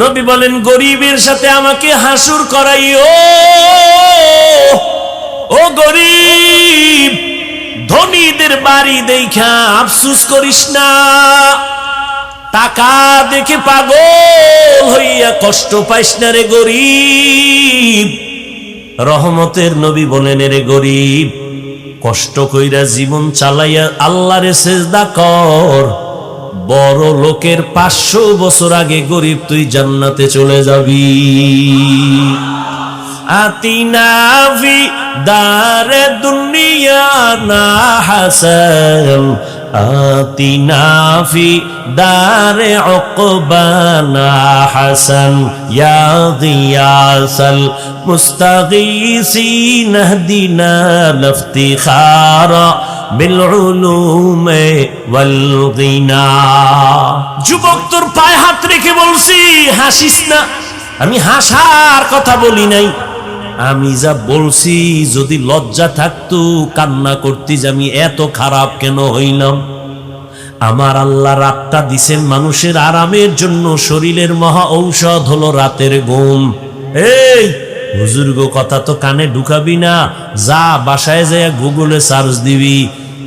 নবী বলেন গরিবের সাথে আমাকে হাসুর করাইও। ও গরিব, ধনীদের বাড়ি দেখা আফসোস করিস না, টাকা দেখে পাগল হইয়া কষ্ট পাইস না রে গরিব। রহমতের নবী বলেন রে গরিব, কষ্ট কইরা জীবন চালাইয়া আল্লাহরে সিজদা কর, বড় লোকের 500 বছর আগে গরিব তুই জান্নাতে চলে যাবি। আতিনা ফি দারে দুনিয়া না হাসান, আতিনা ফি দারে উকবানা হাসান, ইয়া গিয়াসাল মুস্তাগীসিন ইহদিনা লিফতিখারা বিল উলুমে ওয়াল গিনা। যুবক, তোর পায়ে হাত রেখে বলছি হাসিস না। আমি হাসার কথা বলি নাই, আমি যা বলছি যদি লজ্জা থাকতো কান্না করতি যে আমি এত খারাপ কেন হইলাম। আমার আল্লাহ রাতটা দিছেন মানুষের আরামের জন্য, শরীরের মহা ঔষধ হলো রাতের ঘুম। এই হুজুর গো, কথা তো কানে ঢুকাবি না, যা বাসায় যায় গুগলে সার্চ দিবি।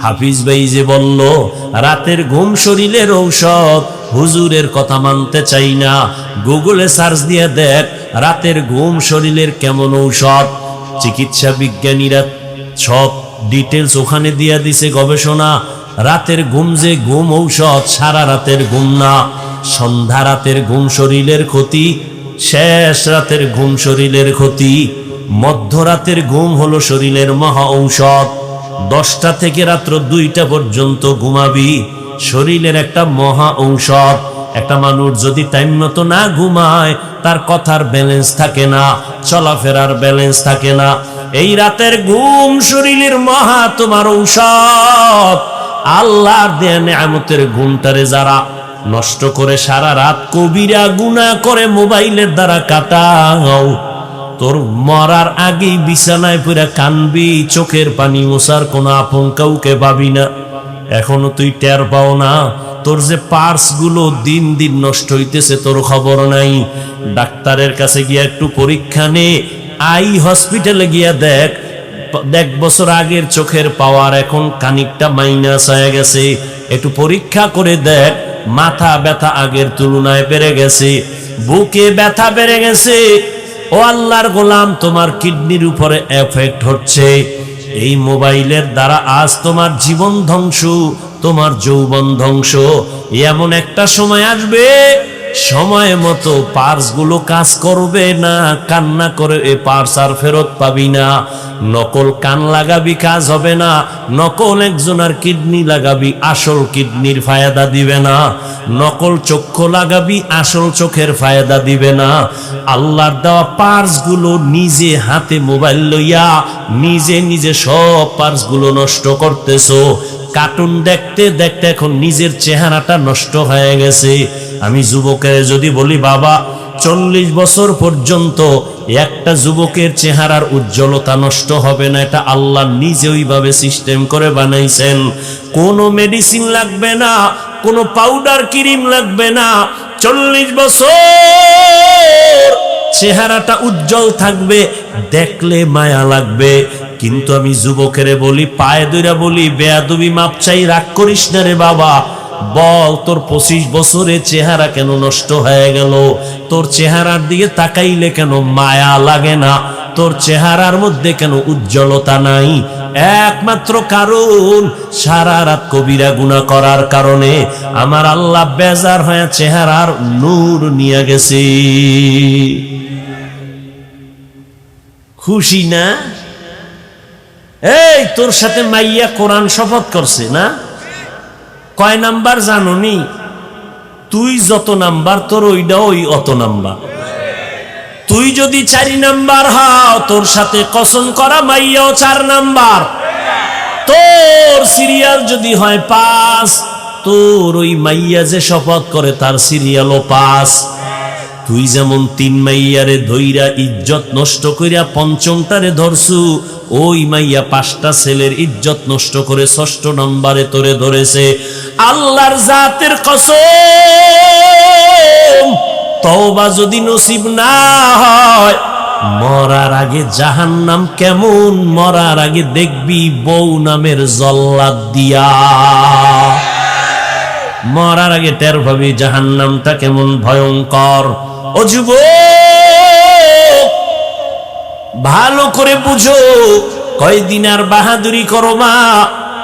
হাফিজ ভাই যে বলল রাতের ঘুম শরীরের ঔষধ, হুজুরের কথা মানতে চাই না, গুগলে সার্চ দিয়ে দেখ রাতের ঘুম শরীরের কেমন ঔষধ। চিকিৎসা বিজ্ঞানীরা সব ডিটেলস ওখানে দিয়ে দিছে গবেষণা। রাতের ঘুম যে ঘুম ঔষধ, সারা রাতের ঘুম না। সন্ধ্যা রাতের ঘুম শরীরের ক্ষতি, শেষ রাতের ঘুম শরীরের ক্ষতি, মধ্যরাতের ঘুম হলো শরীরের মহা ঔষধ। 10টা থেকে রাত্র 2টা পর্যন্ত ঘুমাবি, শরীরের একটা মহা ঔষধ। একটা মানুষ যদি টাইম মতো না ঘুমায়, তার কথার ব্যালেন্স থাকে না, চলাফেরার ব্যালেন্স থাকে না। এই রাতের ঘুম শরীরের মহা তোমার ঔষধ। আল্লাহর দেয়া নেয়ামতের ঘুমটারে যারা নষ্ট করে সারা রাত কবিরা গুনাহ করে মোবাইলের দ্বারা কাটাও, তোর মরার আগেই বিছানায় পড়ে কানবি, চোখের পানি মোছার কোনো আপন কাউকে পাবি না। এখনো তুই টের পাও না তোর যে পার্স গুলো দিন দিন নষ্ট হইতেছে, তোর খবর নাই। ডাক্তারের কাছে গিয়া একটু পরীক্ষা নে, আই হসপিটালে গিয়া দেখ 1 বছর আগের চোখের পাওয়ার এখন খানিকটা মাইনাস হয়ে গেছে। একটু পরীক্ষা করে দেখ, মাথা ব্যথা আগের তুলনায় বেড়ে গেছে, বুকে ব্যথা বেড়ে গেছে। ও আল্লাহর গোলাম, তোমার কিডনির উপরে এফেক্ট হচ্ছে। এই মোবাইলের দ্বারা আজ তোমার জীবন ধ্বংস, তোমার যৌবন ধ্বংস। এমন একটা সময় আসবে, সময় মতো পার্স গুলো কাজ করবে না, কান্না করে এ পার্স আর ফেরত পাবি না। নকল কান লাগাবি, কাজ হবে না। নকল একজনের কিডনি লাগাবি, আসল কিডনির ফায়দা দিবে না। নকল চক্ষু লাগাবি, আসল চোখের ফায়দা দিবে না। আল্লাহর দেওয়া পার্স গুলো নিজে হাতে মোবাইল লইয়া নিজে নিজে সব পার্স গুলো নষ্ট করতেছো। কার্টুন দেখতে দেখতে এখন নিজের চেহারাটা নষ্ট হয়ে গেছে। আমি যুবকের যদি বলি বাবা 40 বছর পর্যন্ত একটা যুবকের চেহারার উজ্জ্বলতা নষ্ট হবে না, এটা আল্লাহ নিজে ওইভাবে সিস্টেম করে বানাইছেন। কোনো মেডিসিন লাগবে না, কোনো পাউডার ক্রিম লাগবে না। 40 বছর চেহারাটা উজ্জ্বল থাকবে, দেখলে মায়া লাগবে। কিন্তু আমি যুবকের বলি, পায়ে ধইরা বলি, বেয়াদবি মাপ চাই, রাগ করিস না রে বাবা। বল তোর 25 বছরের চেহারা কেন নষ্ট হয়ে গেল? তোর চেহারার দিকে তাকাইলে কেন মায়া লাগে না? তোর চেহারার মধ্যে কেন উজ্জ্বলতা নাই? একমাত্র কারণ সারা রাত কবিরা গুনাহ করার কারণে আমার আল্লাহ বেজার হয়ে চেহারার নূর নিয়ে গেছে। খুশি না? এই তোর সাথে মাইয়া কোরআন শপথ করছে না? কয় নাম্বার জানোনি? তুই যত নাম্বার তোর ওইটা ওই অত নাম্বার। তুই যদি 4 নাম্বার হও, তোর সাথে কসম করা মাইয়াও 4 নাম্বার। তোর সিরিয়াল যদি হয় 5, তোর ওই মাইয়া যে শপথ করে তার সিরিয়ালও 5। তুই যেমন 3 মাইয়ারে ধইরা ইজ্জত নষ্ট কইরা 5মটারে ধরছু, ওই মাইয়া 5টা ছেলের ইজ্জত নষ্ট করে 6ষ্ঠ নম্বরে তোরে ধরেছে। আল্লাহর জাতের কসম, তওবা যদি নসিব না হয়, মরার আগে জাহান্নাম কেমন, মরার আগে দেখবি বউ নামের জল্লাদ দিয়া। মরার আগে টের পাবি জাহান্নামটা কেমন ভয়ঙ্কর। ও যুবক, ভালো করে বুঝো, কয়দিন আর বাহাদুরি করো মা?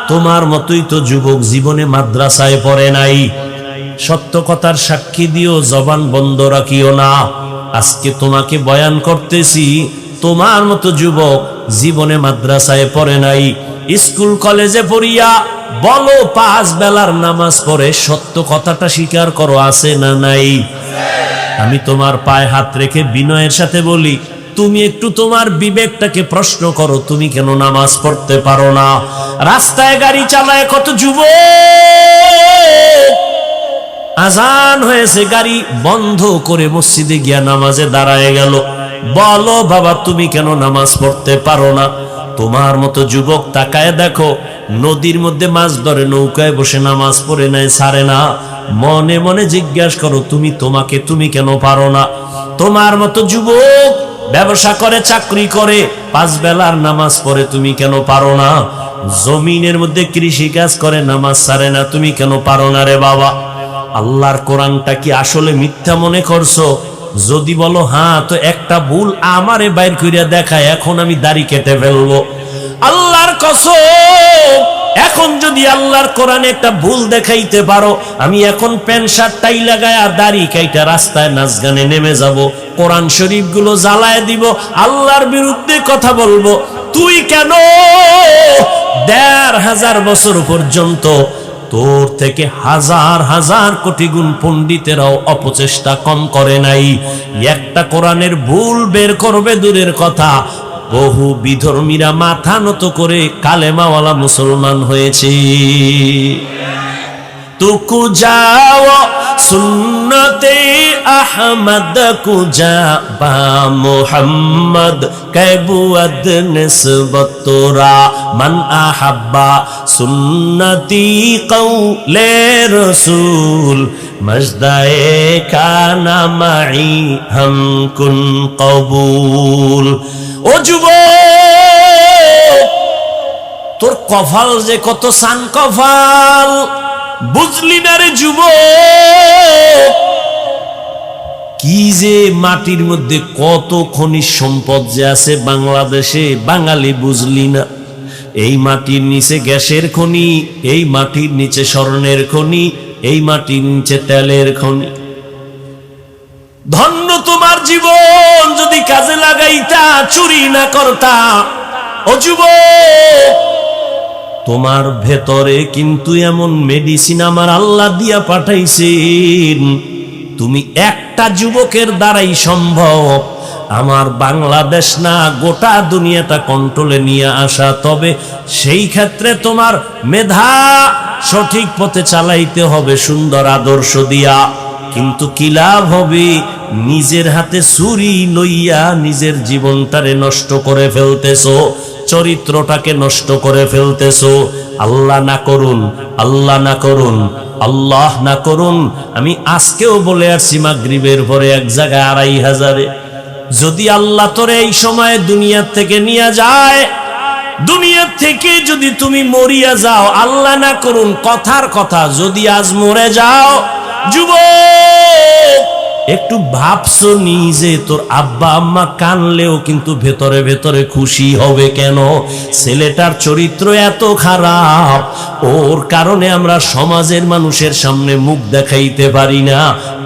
তোমার মতোই তো যুবক জীবনে মাদ্রাসায় পড়ে নাই। সত্য কথার সাক্ষী দিও, জবান বন্ধ রাখিও না। আজকে তোমাকে বয়ান করতেছি, তোমার মতো যুবক জীবনে মাদ্রাসায় পড়ে নাই, স্কুল কলেজে পড়িয়া বলো 5 বেলার নামাজ পড়ে, সত্য কথাটা স্বীকার করো, আছে না নাই? আমি তোমার পায়ে হাত রেখে বিনয়ের সাথে বলি, তুমি একটু তোমার বিবেকটাকে প্রশ্ন করো, তুমি কেন নামাজ পড়তে পারো না? রাস্তায় গাড়ি চালায় কত যুবক, আজান হয়েছে, গাড়ি বন্ধ করে মসজিদে গিয়া নামাজে দাঁড়ায় গেল। বলো বাবা, তুমি কেন নামাজ পড়তে পারো না? তোমার মতো যুবক তাকায় দেখো, নদীর মধ্যে মাছ ধরে নৌকায় বসে নামাজ পড়ে নাই, ছাড়ে না। মনে মনে জিজ্ঞাসা করো, তুমি কেন পারো না? তোমার মতো যুবক ব্যবসা করে, চাকরি করে, 5 বেলার নামাজ পড়ে, তুমি কেন পারো না? জমিনের মধ্যে কৃষি কাজ করে, নামাজ ছাড়ে না, তুমি কেন পারো না রে বাবা? আল্লাহর কোরআনটা কি আসলে মিথ্যা মনে করছো? যদি বলো হ্যাঁ, তো একটা ভুল আমারে বাইর কইরা দেখায়, এখন আমি দাড়ি কেটে ফেলবো। আল্লাহর কসম, এখন যদি আল্লাহর কোরআনে একটা ভুল দেখাইতে পারো, আমি এখন প্যান্ট শার্ট টাই লাগায়া দাড়ি কাইটা রাস্তায় নাচ গানে নেমে যাব, কোরআন শরীফ গুলো জ্বালায় দিব, আল্লাহর বিরুদ্ধে কথা বলবো। তুই কেন 1500 বছর পর্যন্ত তোর থেকে হাজার হাজার কোটি গুণ পণ্ডিতেরাও অপচেষ্টা কম করে নাই? একটা কোরআনের ভুল বের করবে দূরের কথা, বহু বিধর্মীরা মাথা নত করে কালেমাওয়ালা মুসলমান হয়েছে। তুকু যাও সুন্নতে আহমদ কুজা বা মুহাম্মদ कैबुअद निस्बतुरा मन अहब्बा सुन्नती कौले रसूल मजदाए काना माई हम कुन कबूल। ও যুবক, তোর কপাল যে কত সান কপাল, বুঝলি না রে যুবক? কি যে মাটির মধ্যে কত খনিজ সম্পদ যে আছে বাংলাদেশে, বাঙালি বুঝলি না? এই মাটির নিচে গ্যাসের খনি, এই মাটির নিচে স্বর্ণের খনি, এই মাটির নিচে তেলের খনি। ধন্য তোমার জীবন যদি কাজে লাগাইতা, চুরি না করতা। ও যুবক, তোমার ভেতরে কিন্তু এমন মেডিসিন আমার আল্লাহ দিয়া পাঠাইছেন, তুমি একটা যুবকের দ্বারাই সম্ভব আমার বাংলাদেশ না গোটা দুনিয়াটা কন্ট্রোলে নিয়ে আসা। তবে সেই ক্ষেত্রে তোমার মেধা সঠিক পথে চালাইতে হবে, সুন্দর আদর্শ দিয়া। কিন্তু কি লাভ হবে নিজের হাতে ছুরি লইয়া নিজের জীবনটারে নষ্ট করে ফেলতেছো, চরিত্রটাকে নষ্ট করে ফেলতেছো। আল্লাহ না করুন, আল্লাহ না করুন, আল্লাহ না করুন। আমি আজকেও বলে আসছি মাগরিবের পরে এক জায়গায় 2500-এ, যদি আল্লাহ তোরে এই সময় দুনিয়া থেকে নিয়ে যায়, দুনিয়া থেকে যদি তুমি মরিয়া যাও, আল্লাহ না করুন, কথার কথা যদি আজ মরে যাও, যুবক একটু ভাবছো নিজে, তোর আব্বা আম্মা কানলেও কিন্তু ভেতরে ভেতরে খুশি হবে কেন? ছেলেটার চরিত্র এত খারাপ, ওর কারণে আমরা সমাজের মানুষের সামনে মুখ দেখাইতে পারি না।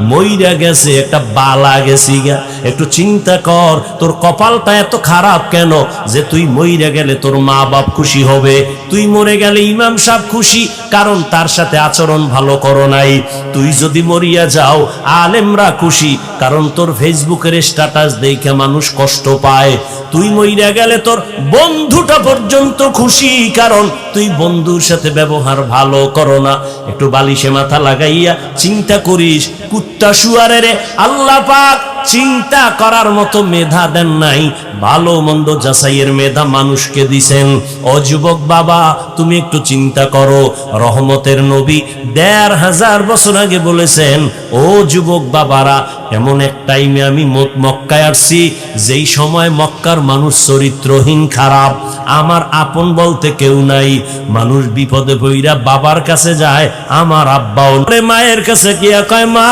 মইরা গেছে, একটা বালা গেছি গা। একটু চিন্তা কর, তোর কপালটা এত খারাপ কেন যে তুই মইরা গেলে তোর মা বাপ খুশি হবে, তুই মরে গেলে ইমাম সাহেব খুশি, কারণ তার সাথে আচরণ ভালো করো নাই। তুই যদি মরিয়া যাও, আলেমরা খুশি, কারণ তোর ফেসবুকের স্ট্যাটাস দেখে মানুষ কষ্ট পায়। তুই মইরা গেলে তোর বন্ধুটা পর্যন্ত খুশি, কারণ তুই বন্ধুর সাথে ব্যবহার ভালো করো না। একটু বালিশে মাথা লাগাইয়া চিন্তা করিস, কুত্তা শুয়ারে আল্লাহ পাক চিন্তা করার মতো মেধা দেন নাই, ভালো মন্দ যাচাইয়ের মেধা মানুষকে দিছেন। ও যুবক বাবা, তুমি একটু চিন্তা করো, রহমতের নবী 1500 বছর আগে বলেছেন, ও যুবক বাবারা, এমন এক টাইমে আমি মক্কায় আসছি যেই সময় মক্কার মানুষ চরিত্রহীন, খারাপ, আমার আপন বলতে কেউ নাই। মানুষ বিপদে পইরা বাবার কাছে যায়, আমার আব্বাও মায়ের কাছে গিয়া কয়, মা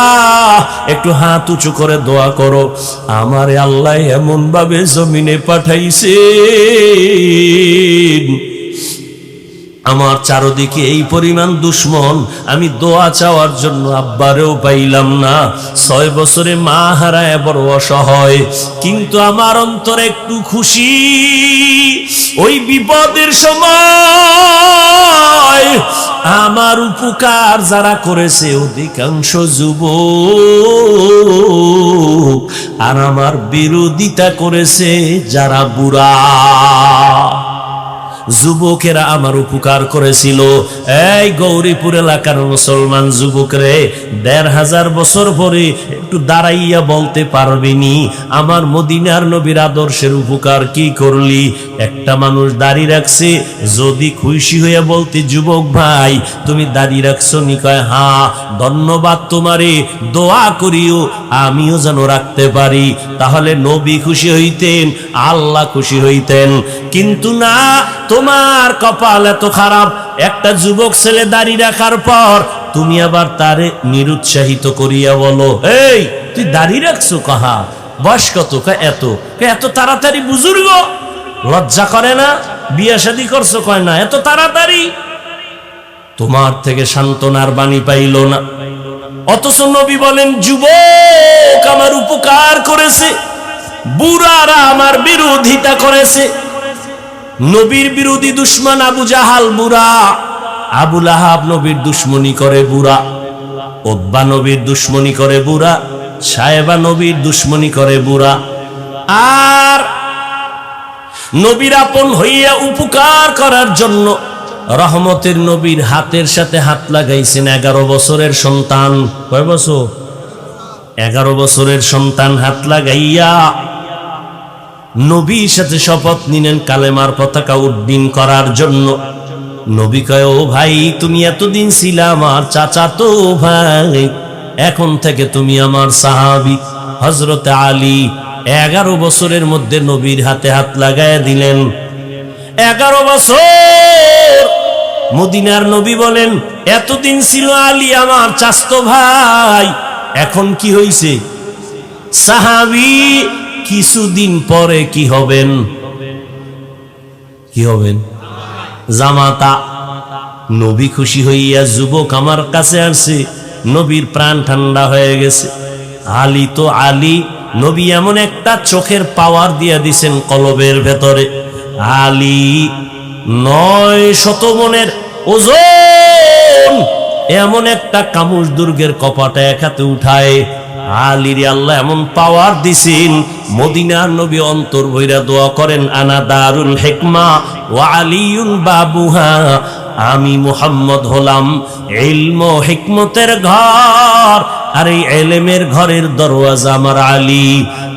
একটু হাত উঁচু করে দোয়া করো, আমারে আল্লাহ এমন ভাবে জমিনে পাঠাইছে, আমার চারদিকে এই পরিমাণ দুশ্মন, আমি দোয়া চাওয়ার জন্য আব্বারেও পাইলাম না। 6 বছরে মা হারায় বড় অসহায়, কিন্তু আমার অন্তরে একটু খুশি। ওই বিপদের সময় আমার উপকার যারা করেছে অধিকাংশ যুবক, আর আমার বিরোধিতা করেছে যারা বুড়া। যুবকেরা আমার উপকার করেছিল। এই গৌরীপুর এলাকার মুসলমান যুবকরে 1500 বছর পরে একটু দাঁড়াইয়া বলতে পারবিনি আমার মদিনার নবীর আদর্শের উপকার কি করলি? একটা মানুষ দাড়ি রাখছে, যদি খুশি হইয়া বলতে, যুবক ভাই তুমি দাড়ি রাখছো নি? কয় হ্যাঁ, ধন্যবাদ তোমারে, দোয়া করিও আমিও যেন রাখতে পারি। তাহলে নবী খুশি হইতেন, আল্লাহ খুশি হইতেন। কিন্তু না, তোমার কপাল এত খারাপ, একটা যুবক ছেলে দাড়ি রাখার পর তুমি আবার তারে নিরুৎসাহিত করিয়া বলো, এই তুই দাড়ি রাখছো? কাহা বয়স কত? এত। এত তাড়াতাড়ি বুজুর্গ? লজ্জা করে না? বিয়ে শাদী করছো? কয় না। এত তাড়াতাড়ি? তোমার থেকে সান্ত্বনার বাণী পাইল না। অথচ নবী বলেন, যুবক আমার উপকার করেছে, বুড়ারা আমার বিরোধিতা করেছে। নবীর বিরোধী দুশ্মন আবু জাহাল বুড়া, আবু লাহাব নবীর দুশ্মনী করে বুড়া, উতবা নবীর দুশ্মনী করে বুড়া, সায়েবা নবীর দুশ্মনী করে বুড়া। আর নবীর আপন হইয়া উপকার করার জন্য রহমতের নবীর হাতের সাথে হাত লাগাইছেন 11 বছরের সন্তান। কয় বছর? 11 বছরের সন্তান হাত লাগাইয়া নবীর সাথে শপথ নিলেন কালেমার পতাকা উড্ডীন করার জন্য। নবী কয়, ও ভাই তুমি এতদিন ছিলা আমার চাচাতো ভাই, এখন থেকে তুমি আমার সাহাবী। হযরতে আলী 11 বছরের মধ্যে নবীর হাতে হাত লাগাইয়া দিলেন। 11 বছর মদিনার নবী বলেন, এতদিন ছিল আলী আমার চাচতো ভাই, এখন কি হইছে? সাহাবী। কিছুদিন পরে কি হবেন? কি হবেন? জামাতা। নবী খুশি হইয়া, যুবক আমার কাছে আসছে, নবীর প্রাণ ঠান্ডা হয়ে গেছে। আলী তো আলী, নবী এমন একটা চোখের পাওয়ার দিয়া দিছেন কলবের ভেতরে। আলী 900 মনের ওজন, এমন একটা কামুজ দুর্গের কপাটা এক হাতে উঠায়। আলীর আল্লাহ এমন পাওয়ার দিছেন, মদিনার নবী অন্তর ভইরা দোয়া করেন, আনা দারুল হিকমা ওয়া আলিয়ুন বাবুহা, আমি মুহাম্মদ হলাম ইলম ও হিকমতের ঘর, আর এই ইলমের ঘরের দরওয়াজা আমার আলী।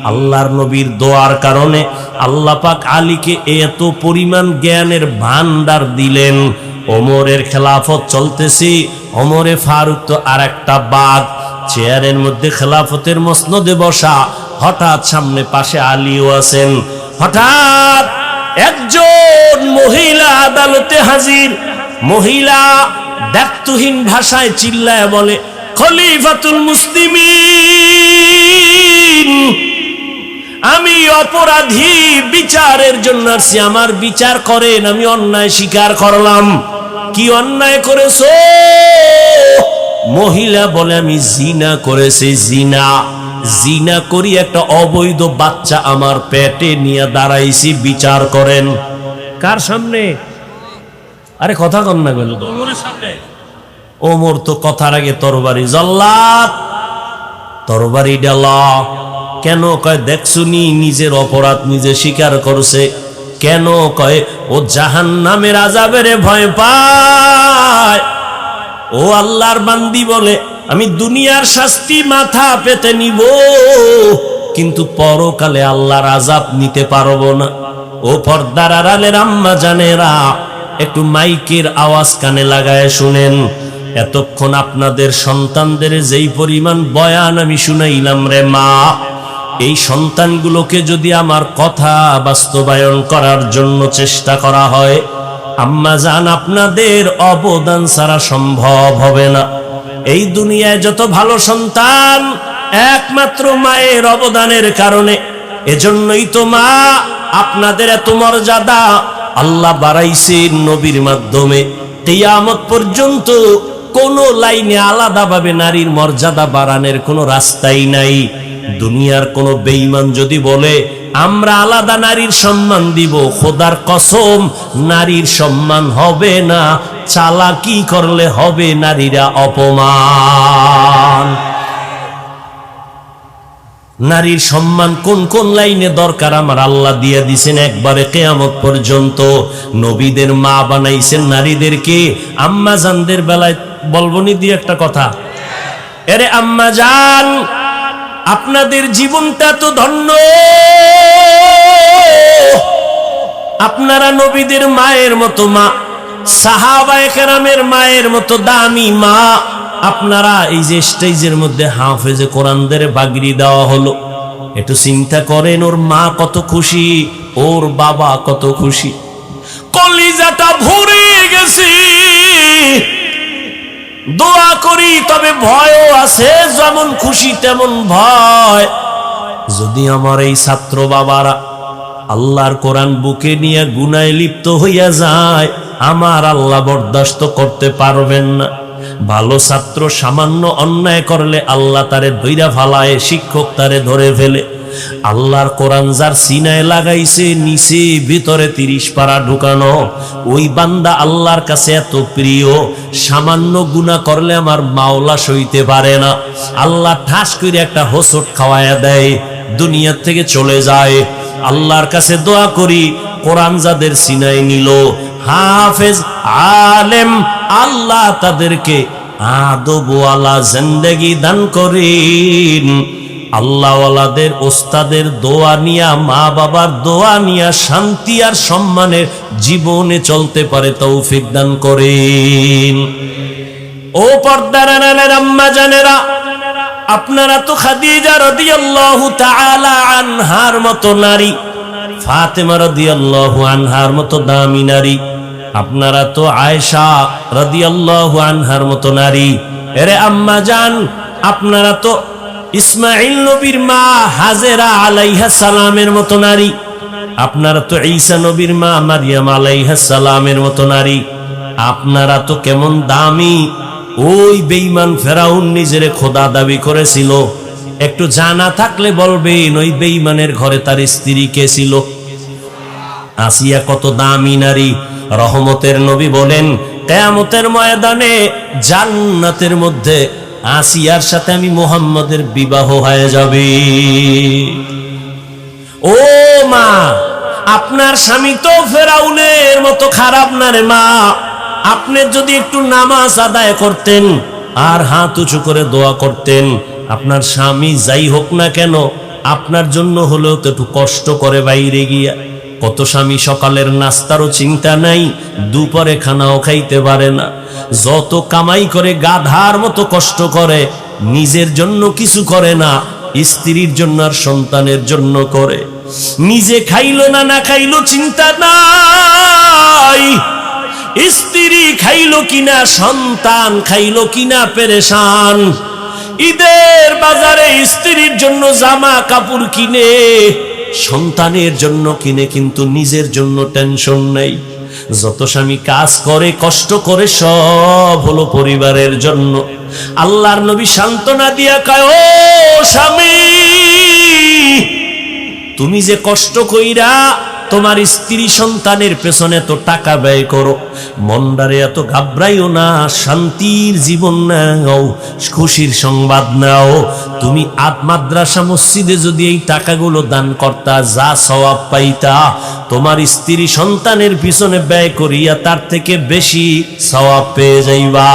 আল্লাহর নবীর দোয়ার কারণে আল্লাহ পাক আলীকে এত পরিমাণ জ্ঞানের ভান্ডার দিলেন। ওমরের খেলাফত চলতেছি, ওমরে ফারুক তো আর একটা বাঘ, চেয়ারের মধ্যে খেলাফতের মসনদে বসা, হঠাৎ সামনে পাশে আলীও আছেন। হঠাৎ একজন মহিলা আদালতে হাজির। মহিলা দায়িত্বহীন ভাষায় চিল্লায় বলে, খলিফাতুল মুসলিমিন, আমি অপরাধী, বিচারের জন্য আসছি, আমার বিচার করেন, আমি অন্যায় স্বীকার করলাম। কি অন্যায় করেছো? মহিলা বলে, আমি জিনা করেছি। জিনা করি একটা অবৈধ বাচ্চা আমার পেটে নিয়ে দাঁড়াইছি, বিচার করেন। কার সামনে? আরে কথা কন না গেল, ওমরের সামনে। ওমর তো কথার আগে তরবারি, জল্লাদ তরবারি ডালা। কেন? কয় দেখছুনি নিজের অপরাধ নিজে স্বীকার করছে। কেন? কয় ও জাহান্নামের আযাবের ভয় পায়। ও আল্লাহর বান্দি বলে, আমি দুনিয়ার শাস্তি মাথা পেতে নিব, কিন্তু পরকালে আল্লাহর আযাব নিতে পারবো না। ও পর্দার আড়ালের আম্মা জানেরা, একটু মাইকের আওয়াজ কানে লাগায় শুনেন। এতক্ষণ আপনাদের সন্তানদের যেই পরিমাণ বয়ান আমি শুনাইলাম রে মা, এই সন্তানগুলোকে যদি আমার কথা বাস্তবায়ন করার জন্য চেষ্টা করা হয়, আম্মা জান আপনাদের অবদান ছাড়া সম্ভব হবে না। এই দুনিয়ায় যত ভালো সন্তান একমাত্র মায়ের অবদানের কারণে। এজন্যই তো মা আপনাদের এত মর্যাদা আল্লাহ বাড়াইছে নবীর মাধ্যমে। কিয়ামত পর্যন্ত কোন লাইনে আলাদাভাবে নারীর মর্যাদা বাড়ানোর কোনো রাস্তাই নাই। দুনিয়ার কোন বেঈমান যদি বলে আমরা আলাদা নারীর সম্মান দিব, খোদার কসম নারীর সম্মান হবে না, চালাকি করলে হবে নারীরা অপমান। নারীর সম্মান কোন কোন লাইনে দরকার আমার আল্লাহ দিয়ে দিছেন একবারে কিয়ামত পর্যন্ত। নবীদের মা বানাইছেন নারীদেরকে। আম্মা জানদের বেলায় বলবনি দিয়ে একটা কথা, এরে আম্মা জান আপনাদের জীবনটা তো ধন্য, আপনারা নবীদের মায়ের মতো মা, সাহাবায়ে কেরামের মায়ের মতো দামি মা। আপনারা এই যে স্টেজের মধ্যে হাফেজে কোরআনদের বাগড়ি দেওয়া হলো, একটু চিন্তা করেন ওর মা কত খুশি, ওর বাবা কত খুশি, কলিজাটা ভরে গেছে। দোয়া করি তবে ভয়ও আছে, যেমন খুশি তেমন ভয়। যদি আমার এই ছাত্র বাবারা আল্লাহর কোরআন বুকে নিয়ে গুনায় লিপ্ত হইয়া যায়, আমার আল্লাহ বরদাস্ত করতে পারবেন না। ভালো ছাত্র সামান্য অন্যায় করলে আল্লাহ তারে ধইরা ফালায়, শিক্ষক তারে ধরে ফেলে। আল্লাহর কোরআন যার সিনায় লাগাইছে, নিচে ভিতরে 30 পারা ঢুকানো, ওই বান্দা আল্লাহর কাছে এত প্রিয়, সামান্য গুনাহ করলে আমার মাওলা সইতে পারে না। আল্লাহ ঠাস করে একটা হোঁচট খাওয়ায়া দেয়, দুনিয়া থেকে চলে যায়। আল্লাহর কাছে দোয়া করি কোরআন যাদের সিনায় নিল, হাফেজ আলেম, আল্লাহ তাদেরকে আদবওয়ালা জিন্দেগি দান করেন। আল্লাহওয়ালাদের ওস্তাদের দোয়া নিয়া, মা বাবার দোয়া নিয়া শান্তি আর সম্মানের জীবনে চলতে পারে তৌফিক দান করেন। ও পর্দার আড়ালের আম্মা জানেরা, আপনারা তো খাদিজা রাদিয়াল্লাহু তাআলা আনহার মতো নারী, ফাতেমা রাদিয়াল্লাহু আনহার মতো দামি নারী, আপনারা তো আয়েশা রাদিয়াল্লাহু আনহার মতো নারী। এরে আম্মা জান আপনারা তো ইসমাঈল নবীর মা হাজেরা আলাইহা সালামের মতো নারী, আপনারা তো ঈসা নবীর মা মারইয়াম আলাইহা সালামের মতো নারী। আপনারা তো কেমন দামি। ওই বেঈমান ফেরাউন নিজেরে খোদা দাবি করেছিল, একটু জানা থাকলে বলবেন ওই বেঈমানের ঘরে তার স্ত্রী কে ছিল? আসিয়া কত দামি নারী। রহমতের নবী বলেন কিয়ামতের ময়দানে জান্নাতের মধ্যে আসিয়ার সাথে আমি মুহাম্মদের বিবাহ হয়ে যাবে। ও মা, আপনার স্বামী তো ফেরাউনের মতো খারাপ না রে মা। আপনি যদি একটু নামাজ আদায় করতেন আর হাত উঁচু করে দোয়া করতেন, আপনার স্বামী যাই হোক না কেন আপনার জন্য হলেও তো একটু কষ্ট করে বাইরে গিয়া। কত স্বামী সকালের নাস্তারও চিন্তা নাই, দুপুরে খানাও খাইতে পারে না, যত কামাই করে গাধার মতো কষ্ট করে, নিজের জন্য কিছু করে না, স্ত্রীর জন্য আর সন্তানের জন্য করে। নিজে খাইলো না না খাইলো চিন্তা নাই, স্ত্রী খাইলো কিনা, সন্তান খাইলো কিনা পেরেশান। ঈদের বাজারে স্ত্রীর জন্য জামা কাপড় কিনে, সন্তানের জন্য কিনে, কিন্তু নিজের জন্য টেনশন নেই। যত স্বামী কাজ করে কষ্ট করে সব হলো পরিবারের জন্য। আল্লাহর নবী সান্ত্বনা দিয়া কয়, ও স্বামী তুমি যে কষ্ট কইরা তোমার স্ত্রী সন্তানের পেছনে তো টাকা ব্যয় করো, মনটারে এত ঘাবড়াইও না, শান্তির জীবন নাও, খুশির সংবাদ নাও। তুমি মাদ্রাসা মসজিদে যদি এই টাকাগুলো দান করতা, যা সওয়াব পাইতা, তোমার স্ত্রী সন্তানের পিছনে ব্যয় করিয়া তার থেকে বেশি সওয়াব পেয়ে যাইবা।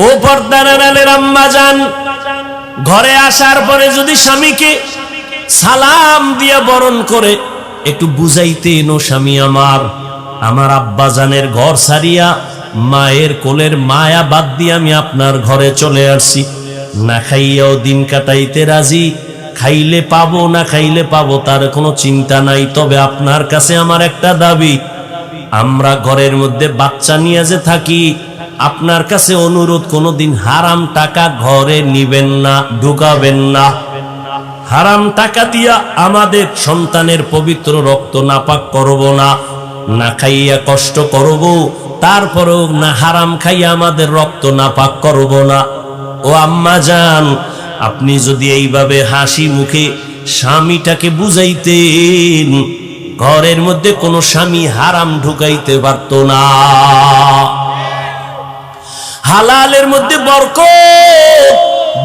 ও পর্দার আড়ালের আম্মা জান, ঘরে আসার পরে যদি স্বামীকে সালাম দিয়ে বরণ করে একটু বুঝাইতেন, ও স্বামী আমার, আমার আব্বা জানের ঘর ছাড়িয়া মায়ের কোলের মায়া বাদ দিয়ে আমি আপনার ঘরে চলে আসছি। না খাইয়াও দিন কাটাইতে রাজি, খাইলে পাবো না খাইলে পাবো তার কোনো চিন্তা নাই। তবে আপনার কাছে আমার একটা দাবি, আমরা ঘরের মধ্যে বাচ্চা নিয়ে যে থাকি, আপনার কাছে অনুরোধ, কোনোদিন হারাম টাকা ঘরে নিবেন না, ঢুকাবেন না। হারাম টাকা দিয়া আমাদের সন্তানের পবিত্র রক্ত নাপাক করব না। না খাইয়া কষ্ট করব, তারপরেও না হারাম খাইয়া আমাদের রক্ত নাপাক করব না। ও আম্মা জান, আপনি যদি এইভাবে হাসি মুখে স্বামীটাকে বুঝাইতেন, ঘরের মধ্যে কোনো স্বামী হারাম ঢুকাইতে পারত না। হালালের মধ্যে বরকত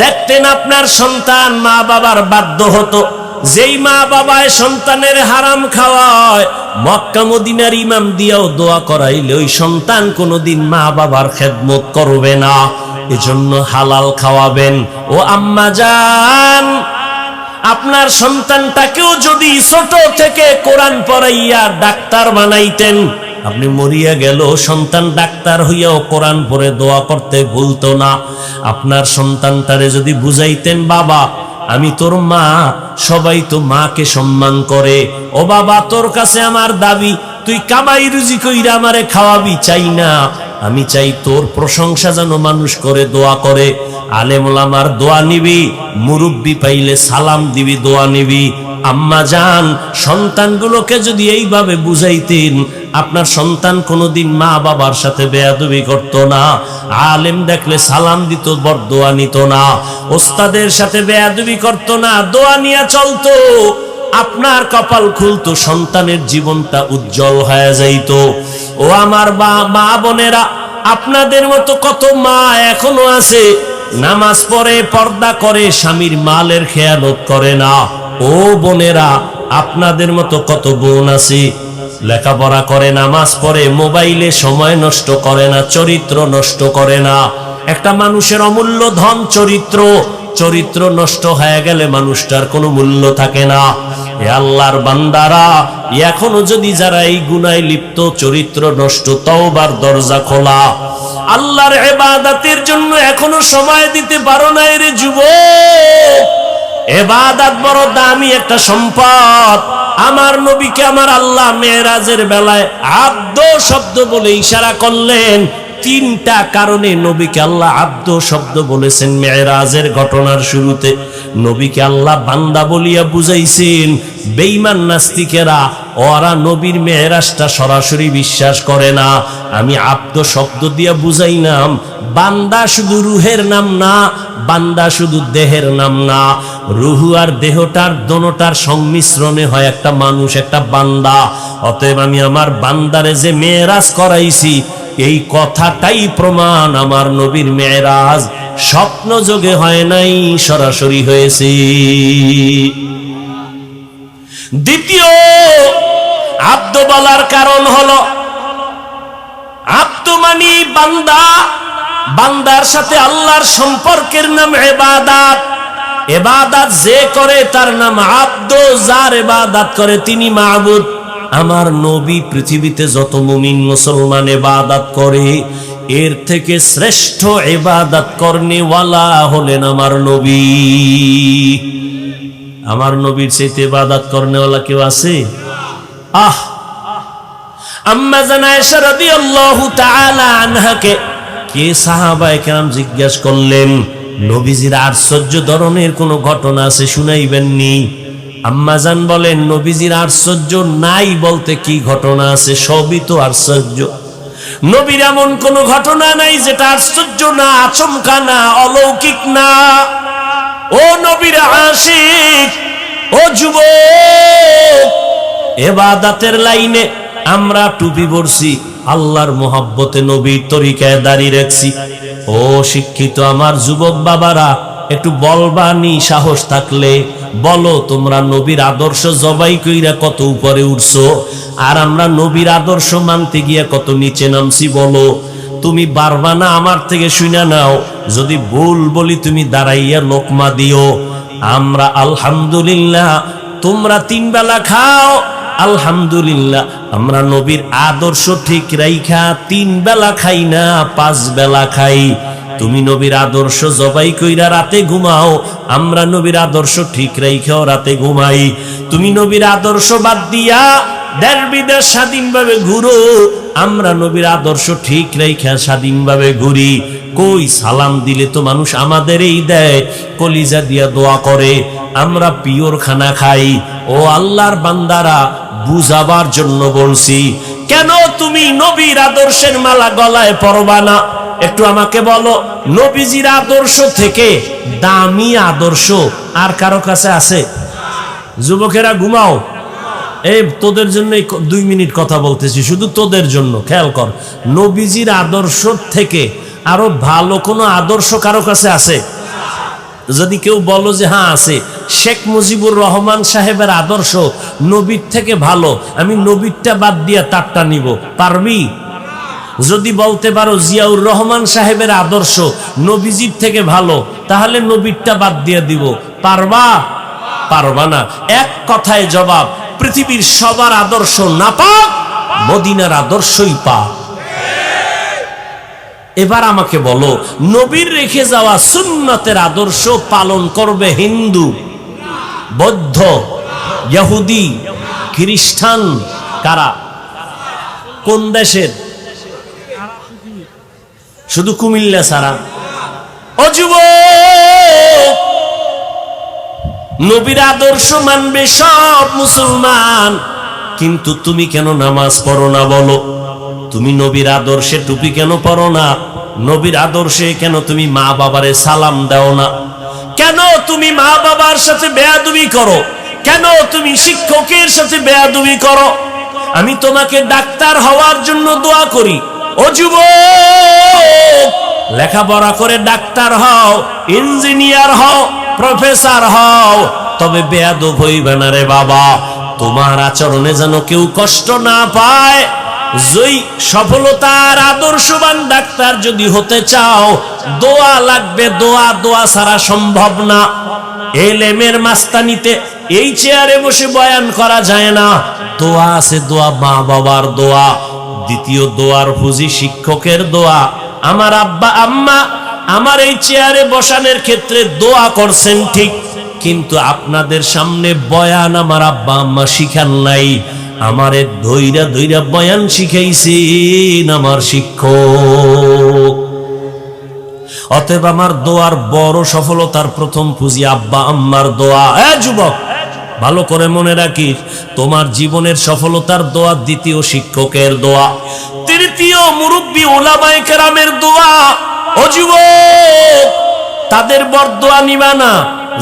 দেখতেন আপনার সন্তান, মা বাবার বাধ্য হতো। যেই মা বাবায় সন্তানের হারাম খাওয়ায়, মক্কা মদিনার ইমাম দিয়াও দোয়া করাইলে ওই সন্তান কোনোদিন মা বাবার খেদমত করবে না। এজন্য হালাল খাওয়াবেন। ও আম্মা জান, আপনার সন্তানটাকেও যদি ছোট থেকে কোরআন পড়াইয়া ডাক্তার বানাইতেন, আপনি মরিয়া গেল সন্তান ডাক্তার হইয়াও কোরআন পড়ে দোয়া করতে ভুলতো না। আপনার সন্তানটারে যদি বুঝাইতেন, বাবা আমি তোর মা, সবাই তো মাকে সম্মান করে, ও বাবা তোর কাছে আমার দাবি, তুই কামাই রুজি কইরা আমারে খাওয়াবি চাই না, আমি চাই তোর প্রশংসা যেন মানুষ করে, দোয়া করে। আলেম ওলামার দোয়া নিবি, মুরব্বি পাইলে সালাম দিবি, দোয়া নিবি। আম্মা জান, সন্তানগুলোকে যদি এইভাবে বুঝাইতেন, আপনার সন্তান কোনোদিন মা বাবার সাথে বেয়াদবি করত না, আলেম দেখলে সালাম দিত, বরদোয়া নিত না, ওস্তাদের সাথে বেয়াদবি করত না, দোয়া নিয়ে চলতো। আপনার কপাল খুলতো, সন্তানের জীবনটা উজ্জ্বল হয়ে যাইত। ও আমার মা বোনেরা, আপনাদের মতো কত মা এখনো আছে, নামাজ পড়ে, পর্দা করে, স্বামীর মালের খেয়ালত করে না। ও বোনেরা, আপনাদের মতো কত বোন আছে, লেখাপড়া করে, নামাজ পড়ে, মোবাইলে সময় নষ্ট করে না, চরিত্র নষ্ট করে না। একটা মানুষের অমূল্য ধন চরিত্র। চরিত্র নষ্ট হয়ে গেলে মানুষটার কোনো মূল্য থাকে না। এ আল্লাহর বান্দারা, এখনো যদি যারা এই গুনায় লিপ্ত, চরিত্র নষ্ট, তওবার দরজা খোলা। আল্লাহর ইবাদতের জন্য এখনো সময় দিতে পারো না রে যুবক। ইবাদত বড় দামি একটা সম্পদ। আমার নবীকে আমার আল্লাহ মেরাজের বেলায় আব্দ শব্দ বলে ইশারা করলেন। তিনটা কারণে নবীকে আল্লাহ আব্দ শব্দ বলেছেন মেরাজের ঘটনার শুরুতে। নবীকে আল্লাহ বান্দা বলিয়া বুঝাইছেন। বেঈমান নাস্তিকেরা, ওরা নবীর মেরাজটা সরাসরি বিশ্বাস করে না। আমি আব্দ শব্দ দিয়া বুঝাইলাম, বান্দা শুধু রুহের নাম না, বান্দা শুধু দেহের নাম না। রুহু আর দেহটার দোনোটার সংমিশ্রণে হয় একটা মানুষ, একটা বান্দা। অতএব আমি আমার বান্দারে যে মেরাজ করাইছি, এই কথাটাই প্রমাণ আমার নবীর মেরাজ স্বপ্ন যোগে হয় নাই, সরাসরি হয়েছে। দ্বিতীয় আব্দ বলার কারণ হলো, আব্দ মানি বান্দা, বান্দার সাথে আল্লাহর সম্পর্কের নাম ইবাদত। ইবাদত যে করে তার নাম আব্দ, যার ইবাদত করে তিনি মাবুদ। আমার নবী পৃথিবীতে যত মুমিন মুসলমান ইবাদত করে, এর থেকে শ্রেষ্ঠ ইবাদত করনেওয়ালা হলেন আমার নবী। আমার নবীর চাইতে ইবাদত করনেওয়ালা কেউ আছে? আম্মা জান আয়েশা রাদিয়াল্লাহু তাআলা আনহাকে কে সাহাবায়ে কেরাম জিজ্ঞেস করলেন, নবীজির আশ্চর্য ধরনের কোন ঘটনা আছে শুনাইবেননি? আম্মা জান বলেন, নবীজির আশ্চর্য নাই বলতে কি ঘটনা আছে? সবই তো আশ্চর্য। নবীর এমন কোন ঘটনা নাই যেটা আশ্চর্য না, আচমকা না, অলৌকিক না। ও নবীর আশিক, ও যুবক, ইবাদতের লাইনে আমরা টুপি পরছি, আল্লাহর মোহাব্বতে নবীর তরিকায় দাঁড়িয়ে রাখছি। ও শিক্ষিত আমার যুবক বাবারা, একটু বলবানি সাহস থাকলে বলো, তোমরা নবীর আদর্শ জবাই কইরা কত উপরে উঠছো, আর আমরা নবীর আদর্শ মানতে গিয়া কত নিচে নামছি। বলো, তুমি পারবা না? আমার থেকে শুনে নাও, যদি ভুল বলি তুমি দাঁড়াইয়া লোকমা দিও। আমরা আলহামদুলিল্লাহ, তোমরা 3 বেলা খাও, আলহামদুলিল্লাহ আমরা নবীর আদর্শ ঠিক রাইখা 3 বেলা খাই না 5 বেলা খাই। তুমি নবীর আদর্শ জবাই কইরা রাতে ঘুমাও, আমরা নবীর আদর্শ ঠিক রাইখাও রাতে ঘুমাই। তুমি নবীর আদর্শ বাদ দিয়া দেশ বিদেশ স্বাধীনভাবে ঘুরো, আমরা নবীর আদর্শ ঠিক রাইখা স্বাধীনভাবে ঘুরি। কই সালাম দিলে তো মানুষ আমাদেরই দেয়, কলিজা দিয়া দোয়া করে, আমরা পিওর খানা খাই। ও আল্লাহর বান্দারা, বুঝাবার জন্য বলছি, কেন তুমি নবীর আদর্শের মালা গলায় পরবা না? একটু আমাকে বলো, নবীজির আদর্শ থেকে দামি আদর্শ আর কারো কাছে আছে? যুবকেরা ঘুমাও, এই তোদের জন্য 2 মিনিট কথা বলতেছি, শুধু তোদের জন্য। খেয়াল কর, নবীজির আদর্শ থেকে আরো ভালো কোনো আদর্শ কারো কাছে আছে? যদি কেউ বলো যে হ্যাঁ আছে, শেখ মুজিবুর রহমান সাহেবের আদর্শ নবীর থেকে ভালো, আমি নবীরটা বাদ দিয়া তারটা নিব, পারবি? যদি বলতে পারো জিয়াউর রহমান সাহেবের আদর্শ নবীজির থেকে ভালো, তাহলে নবীরটা বাদ দিয়ে দিব, পারবা? পারবা না। এক কথায় জবাব, পৃথিবীর সবার আদর্শ নাপাক, মদিনার আদর্শই পাক। এবার আমাকে বলো, নবীর রেখে যাওয়া সুন্নতের আদর্শ পালন করবে হিন্দু, বৌদ্ধ, ইহুদি, খ্রিস্টান, কারা? কোন দেশের? শুধু কুমিল্লা ছাড়া। ও যুবক, নবীর আদর্শ মানবে সব মুসলমান, কিন্তু তুমি কেন নামাজ পড়ো না বলো? তুমি নবীর আদর্শে টুপি কেন পরো না? নবীর আদর্শে কেন তুমি মা বাবারে সালাম দাও না? কেন তুমি মা বাবার সাথে বেয়াদবি করো? কেন তুমি শিক্ষকের সাথে বেয়াদবি করো? আমি তোমাকে ডাক্তার হওয়ার জন্য দোয়া করি। ও যুবক, লেখাপড়া করে ডাক্তার হও, ইঞ্জিনিয়ার হও, প্রফেসর হও, তবে বেয়াদব হইবে না রে বাবা। তোমার আচরণে যেন কেউ কষ্ট না পায়। যেই সফলতার আদর্শবান ডাক্তার যদি হতে চাও, দোয়া লাগবে, দোয়া। দোয়া ছাড়া সম্ভব না। এলেমের মাস্তানিতে এই চেয়ারে বসে বয়ান করা যায় না, দোয়া আছে, দোয়া মা বাবার দোয়া। দ্বিতীয় দোয়ার পুঁজি শিক্ষকের দোয়া। আমার আব্বা আম্মা আমার এই চেয়ারে বসানোর ক্ষেত্রে দোয়া করছেন ঠিক, কিন্তু আপনাদের সামনে বয়ান আমার আব্বা আম্মা শিখান নাই, আমারে ধৈরা ধৈরা বয়ান শিখাইছেন আমার শিক্ষক। অতএব আমার দোয়ার বড় সফলতার প্রথম পুঁজি আব্বা আম্মার দোয়া। যুবক, ভালো করে মনে রাখিস, তোমার জীবনের সফলতার দোয়া দ্বিতীয় শিক্ষকের দোয়া, তৃতীয় মুরব্বী উলামায়ে কেরামের দোয়া। ও যুবক, তাদের বরদোয়া নিবা না।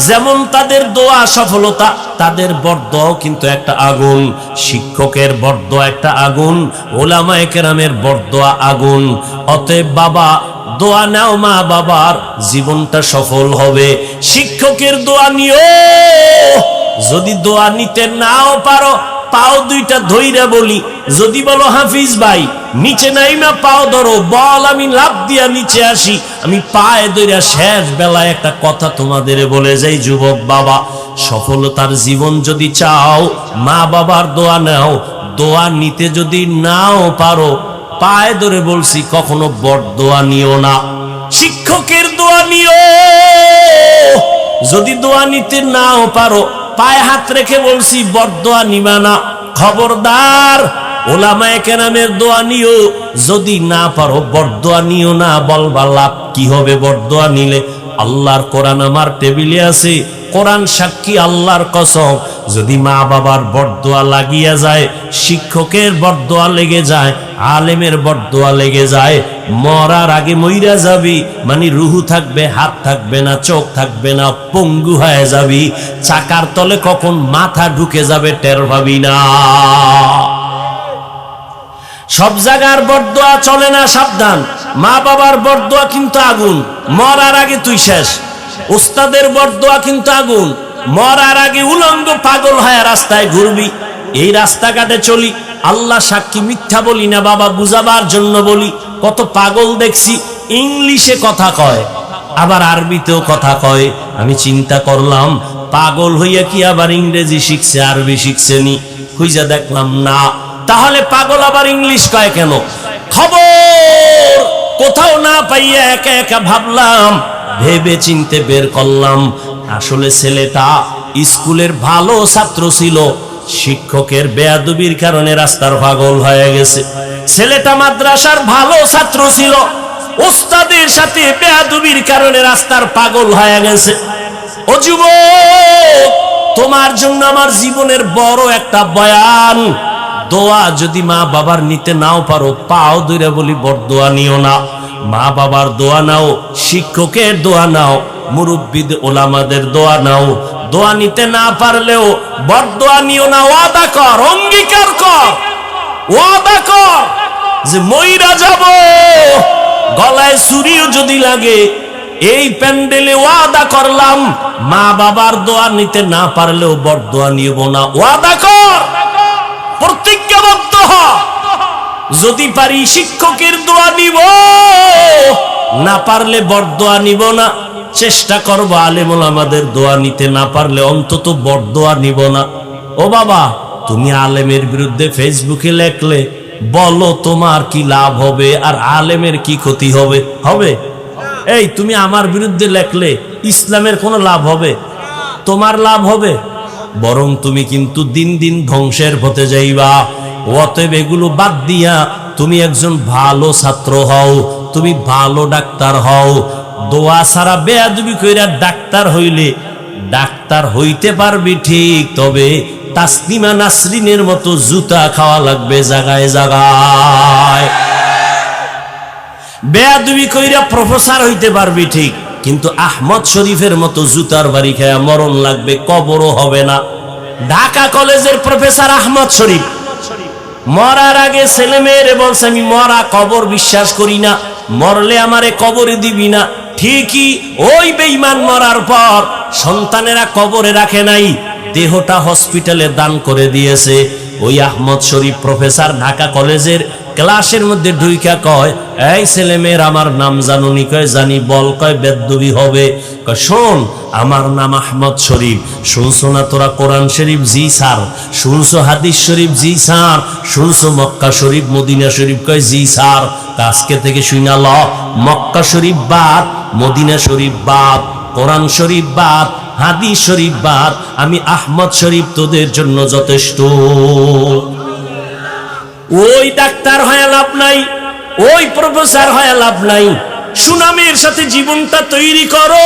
যেমন তাদের দোয়া সফলতা, তাদের বরদোয়াও কিন্তু একটা আগুন। শিক্ষকের বরদোয়া একটা আগুন, উলামায়ে কেরামের বরদোয়া আগুন। অতএব বাবা, দোয়া নাও, মা বাবার জীবনটা সফল হবে। শিক্ষকের দোয়া নিও। যদি দোয়া নিতে নাও পারো, পাও দুইটা ধইরা বলি, যদি বলো হাফিজ ভাই নিচে নাইমা পাও ধরো, বল আমি লাফ দিয়া নিচে আসি, আমি পায়ে ধইরা শেষ বেলায় একটা কথা তোমাদের বলে যাই, যুবক বাবা, সফলতার জীবন যদি চাও, মা বাবার দোয়া নাও। দোয়া নিতে যদি নাও পারো, পায়ে ধরে বলছি, কখনো বরদোয়া নিও না, শিক্ষকের দোয়া নিও। যদি দোয়া নিতে নাও পারো, পায়ে হাত রেখে বলছি, বরদোয়া নিবা না। খবরদার, উলামায়ে কেরামের দোয়া নিও। যদি না পারো, বরদোয়া নিও না। বলবা লাভ কি হবে বরদোয়া নিলে? আল্লাহর কোরআন আমার টেবিলে আছে, কোরআন সাক্ষী, আল্লাহর কসম, যদি মা বাবার বরদোয়া লাগিয়া যায়, শিক্ষকের বরদোয়া লেগে যায়, আলেমের বরদোয়া লেগে যায়, মরার আগে মইরা যাবি, মানে রুহু থাকবে, হাত থাকবে না, চোখ থাকবে না, পঙ্গু হয়ে যাবি, চাকার তলে কখন মাথা ঢুকে যাবে টের পাবি না। সব জায়গার বরদোয়া চলে না, সাবধান। মা বাবার বরদোয়া কিন্তু আগুন, মরার আগে তুই শেষ। উস্তাদের বরদোয়া কিন্তু আগুন, মরার আগে উলঙ্গ পাগল হয়ে রাস্তায় ঘুরবি। এই রাস্তাঘাটে চলি, আল্লাহ সাক্ষী, মিথ্যা বলি না বাবা, বুঝাবার জন্য বলি। কত পাগল দেখছি, ইংলিশে কথা কয়, আবার আরবিতেও কথা কয়। আমি চিন্তা করলাম, পাগল হইয়া কি আবার ইংরেজি শিখছে, আরবি শিখছে নি? খুঁজে দেখলাম না। তাহলে পাগল আবার ইংলিশ কয় কেন? খবর কোথাও না পাইয়া একা একা ভাবলাম, ভেবে চিনতে বের করলাম আসলে ছেলেটা স্কুলের ভালো ছাত্র ছিল, শিক্ষকের বেয়াদবির কারণে রাস্তার পাগল হয়ে গেছে। ছেলেটা মাদ্রাসার ভালো ছাত্র ছিল, ওস্তাদের সাথে বেয়াদবির কারণে রাস্তার পাগল হয়ে গেছে। ও যুবক, তোমার জন্য আমার জীবনের বড় একটা বয়ান। দোয়া যদি মা বাবার নিতে নাও পারো, পাও ধরে বলি বরদোয়া নিও না। মা বাবার দোয়া নাও, শিক্ষকের দোয়া নাও, মুরব্বিদ ওলামাদের দোয়া নাও। দোয়া নিতে না পারলেও বরদোয়া নিও না। ওয়াদা কর, অঙ্গীকার কর, ওয়াদা কর যে মইরা যাব, গলায় ছুরিও যদি লাগে, এই প্যান্ডেলে ওয়াদা করলাম মা বাবার দোয়া নিতে না পারলেও বরদোয়া নিব না। ওয়াদা কর, প্রতিজ্ঞাবদ্ধ হ। যদি পারি শিক্ষকের দোয়া নিব, না পারলে বরদোয়া নিব না। চেষ্টা করবো আলেম ওলামাদের দোয়া নিতে না পারলে অন্তত বরদোয়া নিব না। ও বাবা, তুমি আলেমের বিরুদ্ধে ফেসবুকে লেখলে বলো তোমার কি লাভ হবে আর আলেমের কি ক্ষতি হবে? হবে? এই তুমি আমার বিরুদ্ধে লেখলে ইসলামের কোনো লাভ হবে? তোমার লাভ হবে? বরং তুমি কিন্তু দিন দিন ধ্বংসের পথে যাইবা। অতএব এগুলো বাদ দিয়া তুমি একজন ভালো ছাত্র হও, তুমি ভালো ডাক্তার হও। দোয়া ছাড়া বেয়াদবি কইরা ডাক্তার হইলে ডাক্তার হইতে পারবি ঠিক, তবে তাসলিমা নাসরিনের মতো জুতা খাওয়া লাগবে জায়গায় জায়গায়। বেয়াদবি কইরা প্রফেসর হইতে পারবি ঠিক, কিন্তু আহমদ শরীফের মতো জুতার বাড়ি খায়া মরণ লাগবে, কবরও হবে না। ঢাকা কলেজের প্রফেসর আহমদ শরীফ মরার আগে ছেলে মেয়েরে বলছে, আমি মরা কবর বিশ্বাস করি না, মরলে আমারে কবরে দিবি না। ঠিকই ওই বেঈমান মরার পর সন্তানেরা কবরে রাখে নাই, দেহটা হসপিটালে দান করে দিয়েছে। ওই আহমদ শরীফ প্রফেসর ঢাকা কলেজের ক্লাসের মধ্যে ঢুইকা কয়, এই ছেলে মেয়ের আমার নাম জানুনি? কয় জানি। বল। কয় বেদ্যবি হবে। কয় শোন, আমার নাম আহমদ শরীফ। শুনছো না তোরা কোরআন শরীফ? জি স্যার। শুনছো হাদিস শরীফ? জি স্যার। শুনছো মক্কা শরীফ, মদিনা শরীফ? কয় জি স্যার। আজকে থেকে শুনা ল, মক্কা শরীফ বাদ, মদিনা শরীফ বাদ, কোরআন শরীফ বাদ, হাদিস শরীফ বাদ, আমি আহমদ শরীফ তোদের জন্য যথেষ্ট। ওই ডাক্তার হয়ে লাভ নাই, ওই প্রফেসর হয়ে লাভ নাই, সুনামের সাথে জীবনটা তৈরি করো।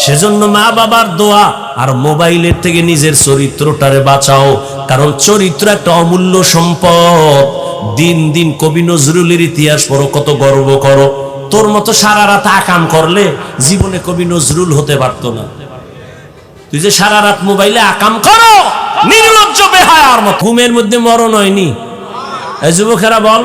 সেজন্য মা বাবার দোয়া আর মোবাইলের থেকে নিজের চরিত্রটারে বাঁচাও, কারণ চরিত্র একটা অমূল্য সম্পদ। দিন দিন কবি নজরুলের ইতিহাস পড়ো, কত গর্ব করো। তোর মতো সারা রাত আকাম করলে জীবনে কবি নজরুল হতে পারতো না। তুই যে সারা রাত মোবাইলে আকাম করো, নির্লজ্জ বেহায়ার মতো। ঘুমের মধ্যে মরণ হয়নি? এই যুবকেরা বল।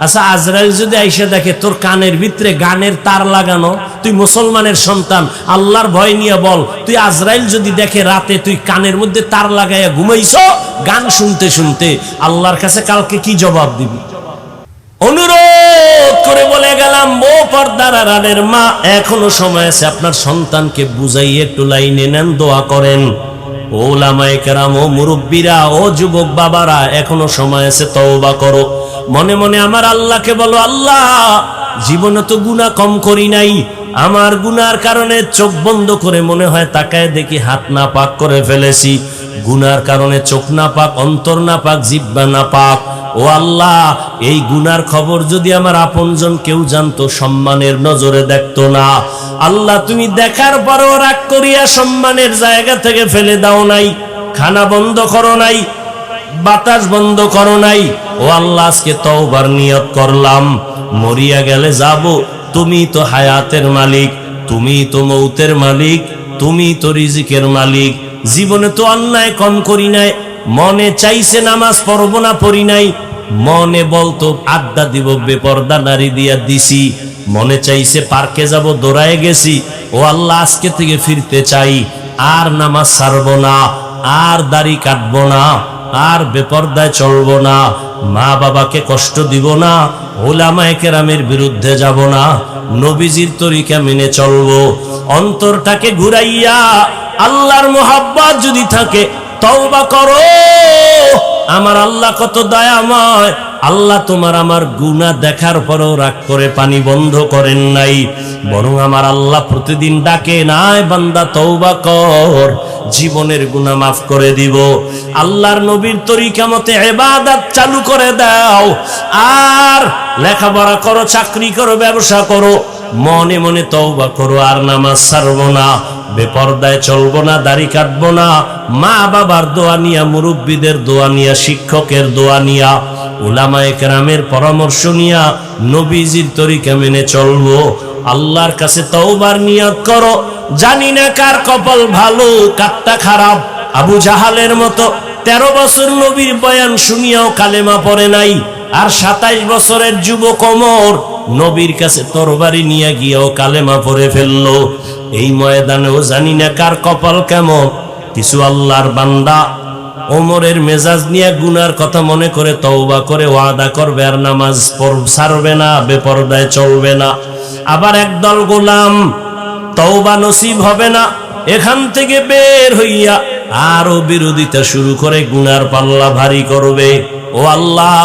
আচ্ছা, আজরাইল যদি আইসা দেখে তোর কানের ভিতরে গানের তার লাগানো, তুই মুসলমানের সন্তান, আল্লাহর ভয় নিয়ে বল, তুই আজরাইল যদি দেখে রাতে তুই কানের মধ্যে তার লাগাইয়া ঘুমাইছো গান শুনতে শুনতে, আল্লাহর কাছে কালকে কি জবাব দিবি? অনুরোধ করে বলে গেলাম, ও পর্দার আড়ালের মা, এখনো সময় আছে, আপনার সন্তানকে বুঝাই একটু লাইনে নেন, দোয়া করেন। ও ওলামায়ে কেরাম, ও মুরব্বীরা, ও যুবক বাবারা, এখনো সময় আছে, তওবা করো। মনে মনে আমার আল্লাহকে বলো, আল্লাহ জীবনে তো গুনাহ কম করি নাই, আমার গুনার কারণে চোখ বন্ধ করে মনে হয় তাকায় দেখি হাত না পাক করে ফেলেছি, গুনার কারণে চোখ না পাক, অন্তর না পাক, জিহ্বা না পাক। ও আল্লাহ, এই গুনার খবর যদি আমার আপনজন কেউ জানতো, সম্মানের নজরে দেখতো না। আল্লাহ, তুমি দেখার পরও রাগ করিয়া সম্মানের জায়গা থেকে ফেলে দাও নাই, খানা বন্ধ করো নাই, বাতাস বন্ধ করো নাই। ও আল্লাহ, আজকে তওবার নিয়ত করলাম, মরিয়া গেলে যাব, তুমি তো হায়াতের মালিক, তুমি তো মৌতের মালিক, তুমি তো রিজিকের মালিক। জীবনে তো অন্যায় কম করি নাই, মনে চাইছে নামাজ পড়ব না, পড়ি নাই, মনে বলতো আড্ডা দিব, বেপর্দা নারী দিয়া দিছি, মনে চাইছে পার্কে যাব, দৌড়ায় গেছি। ও আল্লাহ, আজকে থেকে ফিরতে চাই, আর নামাজ ছাড়বো না, আর দাড়ি কাটবো না, আর বেপর্দায় চলবো না, মা বাবাকে কষ্ট দিব না, ওলামায়ে কেরামের বিরুদ্ধে যাব না, নবীজির তরিকা মেনে চলবো। অন্তরটাকে ঘুরাইয়া আল্লাহর মোহাব্বত যদি থাকে, তওবা করো। আমার আল্লাহ কত দয়াময়, আল্লাহ তোমার আমার গুনাহ দেখার পরও রাগ করে পানি বন্ধ করেন নাই, বরং আমার আল্লাহ প্রতিদিন ডাকে, নাই বান্দা তওবা কর, জীবনের গুনাহ মাফ করে দিব। আল্লাহর নবীর তরিকা মতে ইবাদত চালু করে দাও, আর লেখাপড়া করো, চাকরি করো, ব্যবসা করো, মনে মনে তওবা করো, আর নামাজ ছাড়বো না, বেপরদায় চলবো না, দাড়ি কাটবো না, মা বাবার দোয়া নিয়া, মুরব্বীদের দোয়া নিয়া, শিক্ষকের দোয়া নিয়া, উলামায়ে কেরামের পরামর্শ নিয়া নবীজির তরিকা মেনে চলবো। আল্লাহর কাছে তওবার নিয়ত করো। জানি না কার কপাল ভালো, কারটা খারাপ। আবু জাহালের মতো 13 বছর নবীর বয়ান শুনিয়াও কালেমা পড়ে নাই, আর 27 বছরের যুবক ওমর নবীর কাছে তরবারি নিয়ে গিয়েও কালেমা পড়ে ফেললো। এই ময়দানেও জানি না কার কপাল কেমন। কিছু আল্লাহর বান্দা ওমরের মেজাজ নিয়ে গুনার কথা মনে করে তওবা করে ওয়াদা করবে, আর নামাজ ছাড়বে না, বেপরদায় চলবে না। আবার একদল গোলাম তওবা নসিব হবে না, এখান থেকে বের হইয়া আরো বিরোধিতা শুরু করে গুনার পাল্লা ভারী করবে। ও আল্লাহ,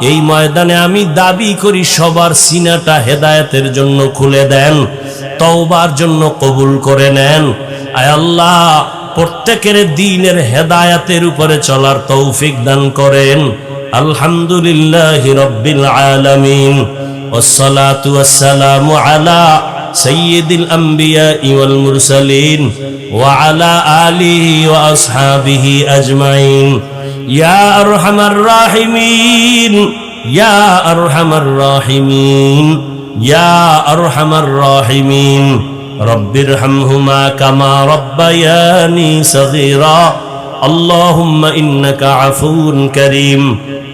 এই ময়দানে আমি দাবি করি সবার সিনাটা হেদায়েতের জন্য খুলে দেন, তওবার জন্য কবুল করে নেন। আয় আল্লাহ, প্রত্যেকের দ্বীনের হেদায়েতের উপরে চলার তৌফিক দান করেন। আলহামদুলিল্লাহি রাব্বিল আলামিন, ওয়াসসালাতু ওয়াসসালামু আলা সাইয়্যিদিল আমবিয়াই ওয়াল মুরসালিন ওয়া আলা আলিহি ওয়া আসহাবিহি আজমাইন। ইয়া আরহামার রাহিমিন, ইয়া আরহামার রাহিমিন, ইয়া আরহামার রাহিমিন। রব্বিরহামহুমা কামা রব্বায়ানি সগীরা। আল্লাহুম্মা ইন্নাকা আফুউন কারীম,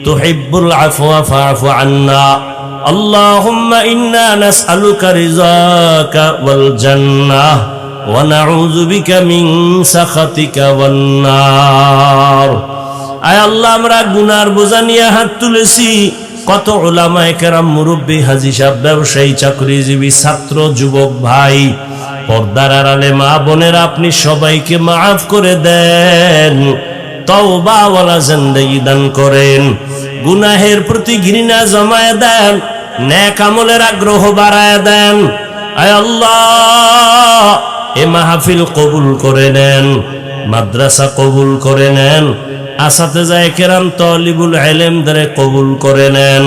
তুহিব্বুল আফওয়া ফা'ফু আন্না। আল্লাহুম্মা ইন্না নাসআলুকা রিযাকা ওয়াল জান্নাহ ওয়া নাউযু বিকা মিন সাখাতিকা ওয়ান নার। আয় আল্লাহ, আমরা গুনার বোঝা নিয়ে হাত তুলেছি। কত উলামায়ে কেরাম, মুরব্বী, হাজী সাহেব, ব্যবসায়ী, চাকরিজীবী, ছাত্র, যুবক ভাই, পর্দার আড়ালে মা বোনেরা, আপনি সবাইকে মাফ করে দেন, তওবাওয়ালা জিন্দেগি দান করেন, গুনাহের প্রতি ঘৃণা জমায়ে দেন, নেক আমলের আগ্রহ বাড়ায় দেন। আয় আল্লাহ, এ মাহফিল কবুল করে নেন, মাদ্রাসা কবুল করে নেন, আসাতেজায়ে কেরাম, তালিবুল ইলমদের কবুল করে নেন।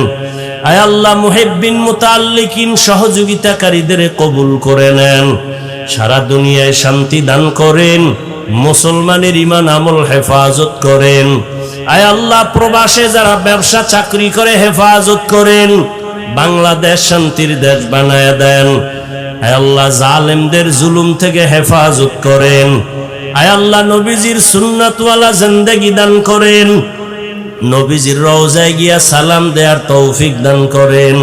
আয় আল্লাহ, মুহিব্বিন, মুতাআল্লিকিন, সহযোগিতাকারীদের কবুল করে নেন। সারা দুনিয়ায় শান্তি দান করেন, মুসলমানের ঈমান আমল হেফাজত করেন। আয় আল্লাহ, প্রবাসে যারা ব্যবসা চাকরি করে হেফাজত করেন, বাংলাদেশ শান্তির দেশ বানায় দেন। আয় আল্লাহ, জালেমদের জুলুম থেকে হেফাজত করেন। আয় আল্লাহ, নবীজির সুন্নাতওয়ালা জিন্দেগি দান করেন, নবীজির রওজায় গিয়া সালাম দেওয়ার তৌফিক দান করেন,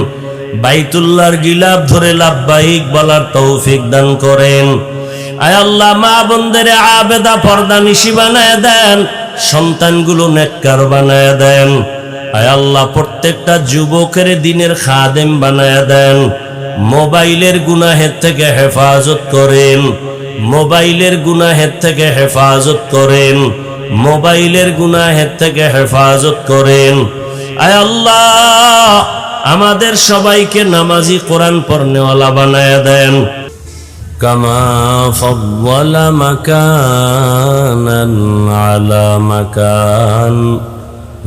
বাইতুল্লাহর গিলাফ ধরে লাব্বাইক বলার তৌফিক দান করেন। আয় আল্লাহ, মা বোনদের আবেদা পর্দা নিশি বানায় দেন, সন্তানগুলো নেককার বানায় দেন। আয় আল্লাহ, প্রত্যেকটা যুবকের দিনের খাদেম বানায় দেন। মোবাইলের গুনাহের থেকে হেফাজত করেন, মোবাইলের গুনাহের থেকে হেফাজত করেন, মোবাইলের গুনাহের থেকে হেফাজত করেন। আয় আল্লাহ, আমাদের সবাইকে নামাজি, কোরআন পড়নেওয়ালা বানায় দেন। কামা ফাদ্দালা মাকানান আলা মাকান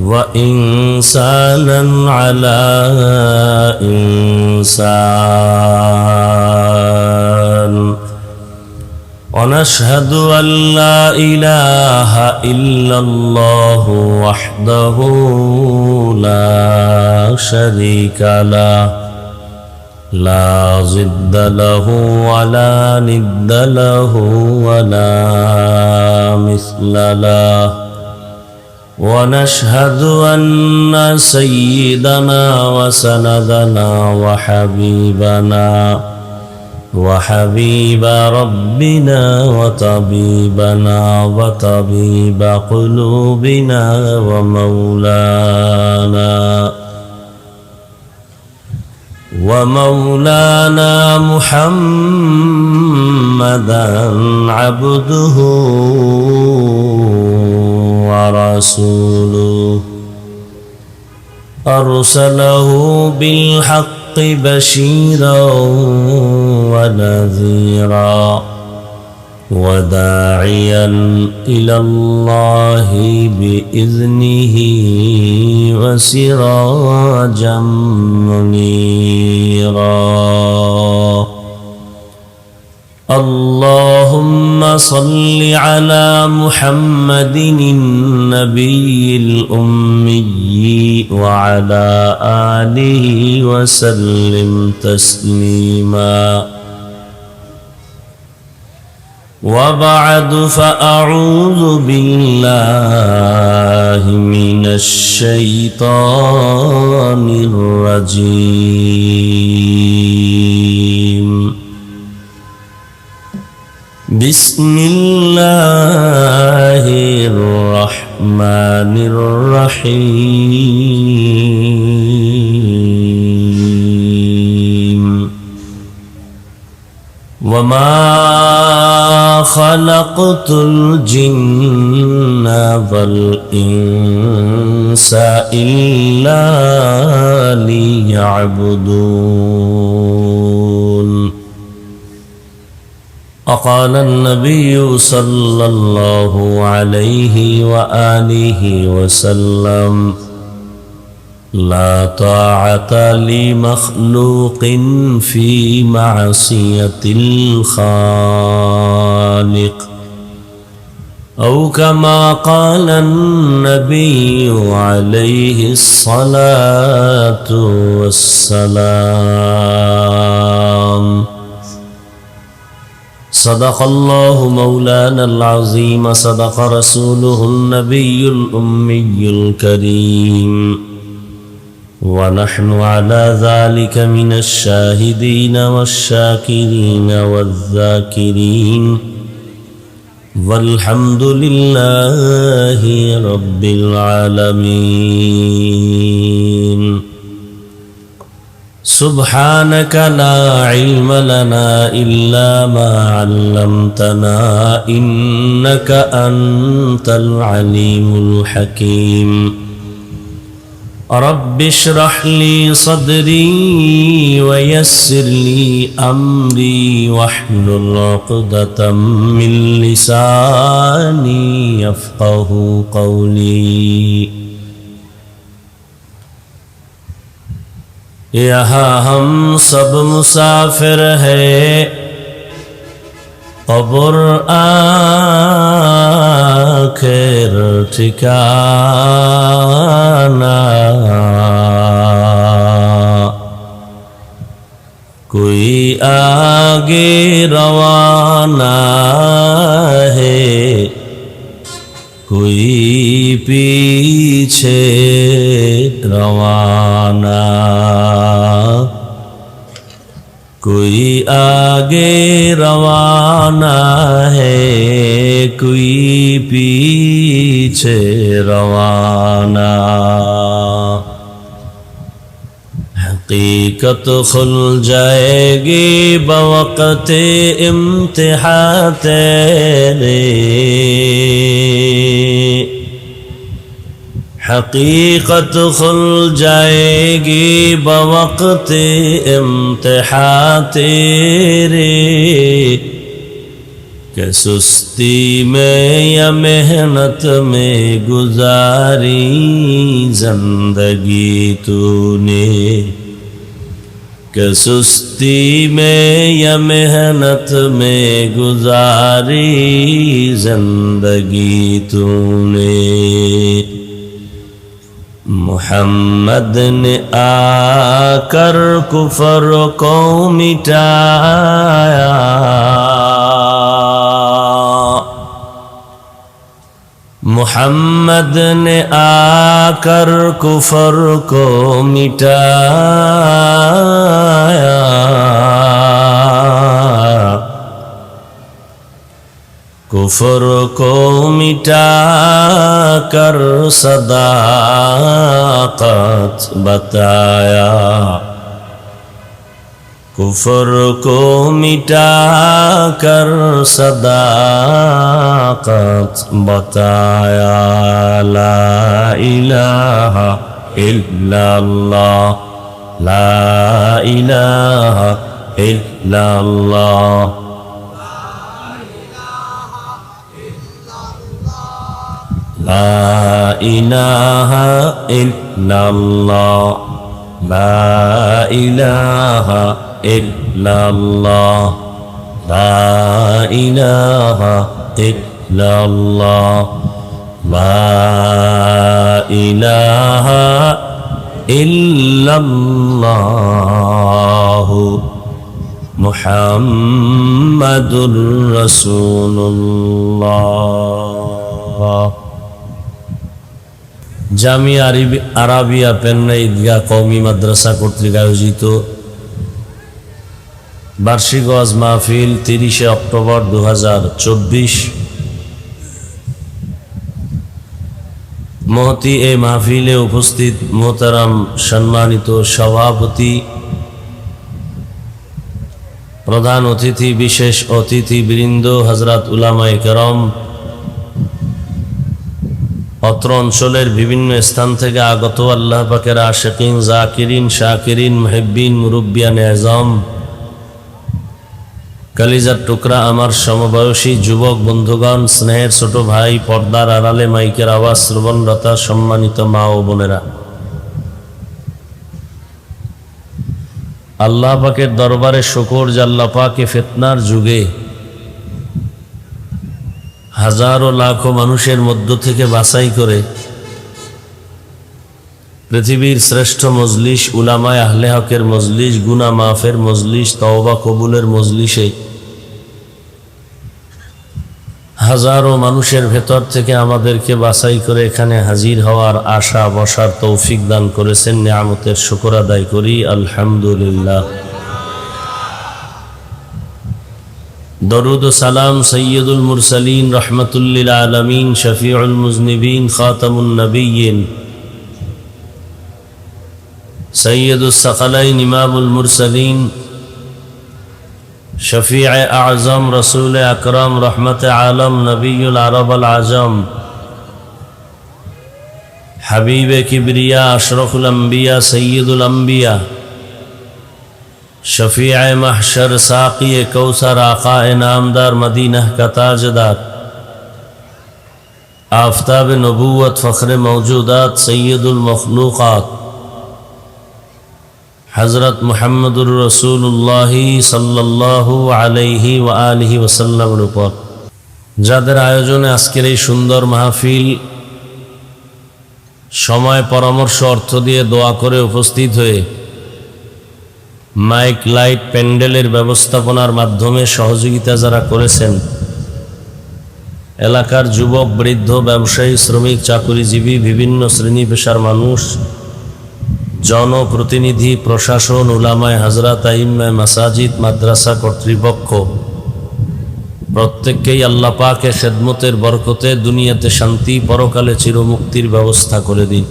ওয়া ইনসানান আলা ইনসান। ونشهد أن لا إله إلا الله وحده لا شريك له، لا ضد له ولا ند له ولا مثل له. ونشهد أن سيدنا وسندنا وحبيب ربنا وطبيبنا وطبيب قلوبنا ومولانا محمدا عبده ورسوله أرسله بالحق بشيرا ونذيرا وداعيا إلى الله بإذنه وسراجا منيرا اللهم صل على محمد النبي الأمي وعلى آله وسلم تسليما وبعد فأعوذ بالله من الشيطان الرجيم بسم الله الرحمن الرحيم وما خلقت الجن والإنس إلا ليعبدون وقال النبي صلى الله عليه وآله وسلم لا طاعة لمخلوق في معصية الخالق أو كما قال النبي عليه الصلاة والسلام صدق الله مولانا العظيم صدق رسوله النبي الأمي الكريم ونحن على ذلك من الشاهدين والشاكرين والذاكرين والحمد لله رب العالمين سبحانك لا علم لنا إلا ما علمتنا إنك أنت العليم الحكيم رب اشرح لي صدري ويسر لي أمري واحلل عقدة من لساني يفقه قولي यहाँ हम सब मुसाफिर हैं कब्र आखिर ठिकाना कोई आगे रवाना है कोई पीछे रवाना कोई आगे रवाना है कोई पीछे रवाना हकीकत खुल जाएगी बवक़्त इम्तिहान तेरे हकीकत खुल जाएगी बवक़्त इम्तिहान तेरे कि सुस्ती में या मेहनत में गुजारी जिंदगी तूने कि सुस्ती में या मेहनत में गुजारी जिंदगी तूने मुहम्मद ने आकर कुफर को मिटाया मुहम्मद ने आकर कुफर को मिटाया कुफर को मिटा कर सदाकत बताया कुफर को मिटा कर सदाकत बताया ला इलाहा इल्लल्लाह ला इलाहा इल्लल्लाह ला इलाहा इल्लल्लाह ला इलाहा इल्लल्लाह ला इलाहा इल्लल्लाह ला इलाहा इल्लल्लाह मुहम्मदुर रसूलुल्लाह। জামিয়া আরাবিয়া পেন্না ঈদগাহ কওমি মাদ্রাসা কর্তৃক আয়োজিত বার্ষিক ওয়াজ মাহফিল 30শে অক্টোবর 2024। মহতি এই মাহফিলে উপস্থিত মোহতারাম সম্মানিত সভাপতি, প্রধান অতিথি, বিশেষ অতিথি বৃন্দ, হযরত উলামায়ে কেরাম, অত্র অঞ্চলের বিভিন্ন স্থান থেকে আগত আল্লাহ পাকের আশিকিন, জাকিরিন, শাকিরিন, মুহিব্বিন, মুরব্বিয়ানে আযম, কালিজার টুকরা আমার সমবয়সী যুবক বন্ধুগণ, স্নেহের ছোট ভাই, পর্দার আড়ালে মাইকের আওয়াজ শ্রবণরতা সম্মানিত মা ও বোনেরা, আল্লাহ পাকের দরবারে শুকর যে আল্লাহ পাকে ফিতনার যুগে হাজারো লাখো মানুষের মধ্য থেকে বাছাই করে পৃথিবীর শ্রেষ্ঠ মজলিস, উলামায়ে আহলে হকের মজলিস, গুনাহ মাফের মজলিস, তওবা কবুলের মজলিসে হাজারো মানুষের ভেতর থেকে আমাদেরকে বাছাই করে এখানে হাজির হওয়ার আশা বসার তৌফিক দান করেছেন। নিয়ামতের শুকর আদায় করি আলহামদুলিল্লাহ। দরুদ ও সালাম সৈয়দুল মুরসালিন, রহমতুল্লিল আলমিন, শফিউল মুজনিবিন, খাতামুন নবিয়্যিন, সৈয়দুস সাকালাইন, ইমামুল মুরসালিন, শফিয়ে আজম, রসুল আকরম, রহমতে আলম, নবিয়ুল আরব আল আজম, হাবিবে কিবরিয়া, আশরফুল আম্বিয়া, সৈয়দুল আম্বিয়া, शफीअ महशर, साक़ी कौसर, आक़ाए नामदार, मदीना का ताजदार, आफ़ताब नबूवत, फ़ख्र मौजूदात, सैयदुल मखलूक़ात, हज़रत मुहम्मदुर रसूलुल्लाह सल्लल्लाहु अलैहि व आलिहि वसल्लमेर উপর যাদের আয়োজনে আজকের এই সুন্দর মাহফিল, সময়, পরামর্শ, অর্থ দিয়ে দোয়া করে উপস্থিত হয়ে মাইক, লাইট, প্যান্ডেলের ব্যবস্থাপনার মাধ্যমে সহযোগিতা যারা করেছেন, এলাকার যুবক, বৃদ্ধ, ব্যবসায়ী, শ্রমিক, চাকুরিজীবী, বিভিন্ন শ্রেণী পেশার মানুষ, জনপ্রতিনিধি, প্রশাসন, উলামায়ে হযরত, আইম্মায়ে মাসাজিদ, মাদ্রাসা কর্তৃপক্ষ, প্রত্যেককেই আল্লাহ পাকের খেদমতের বরকতে দুনিয়াতে শান্তি, পরকালে চিরমুক্তির ব্যবস্থা করে দিন।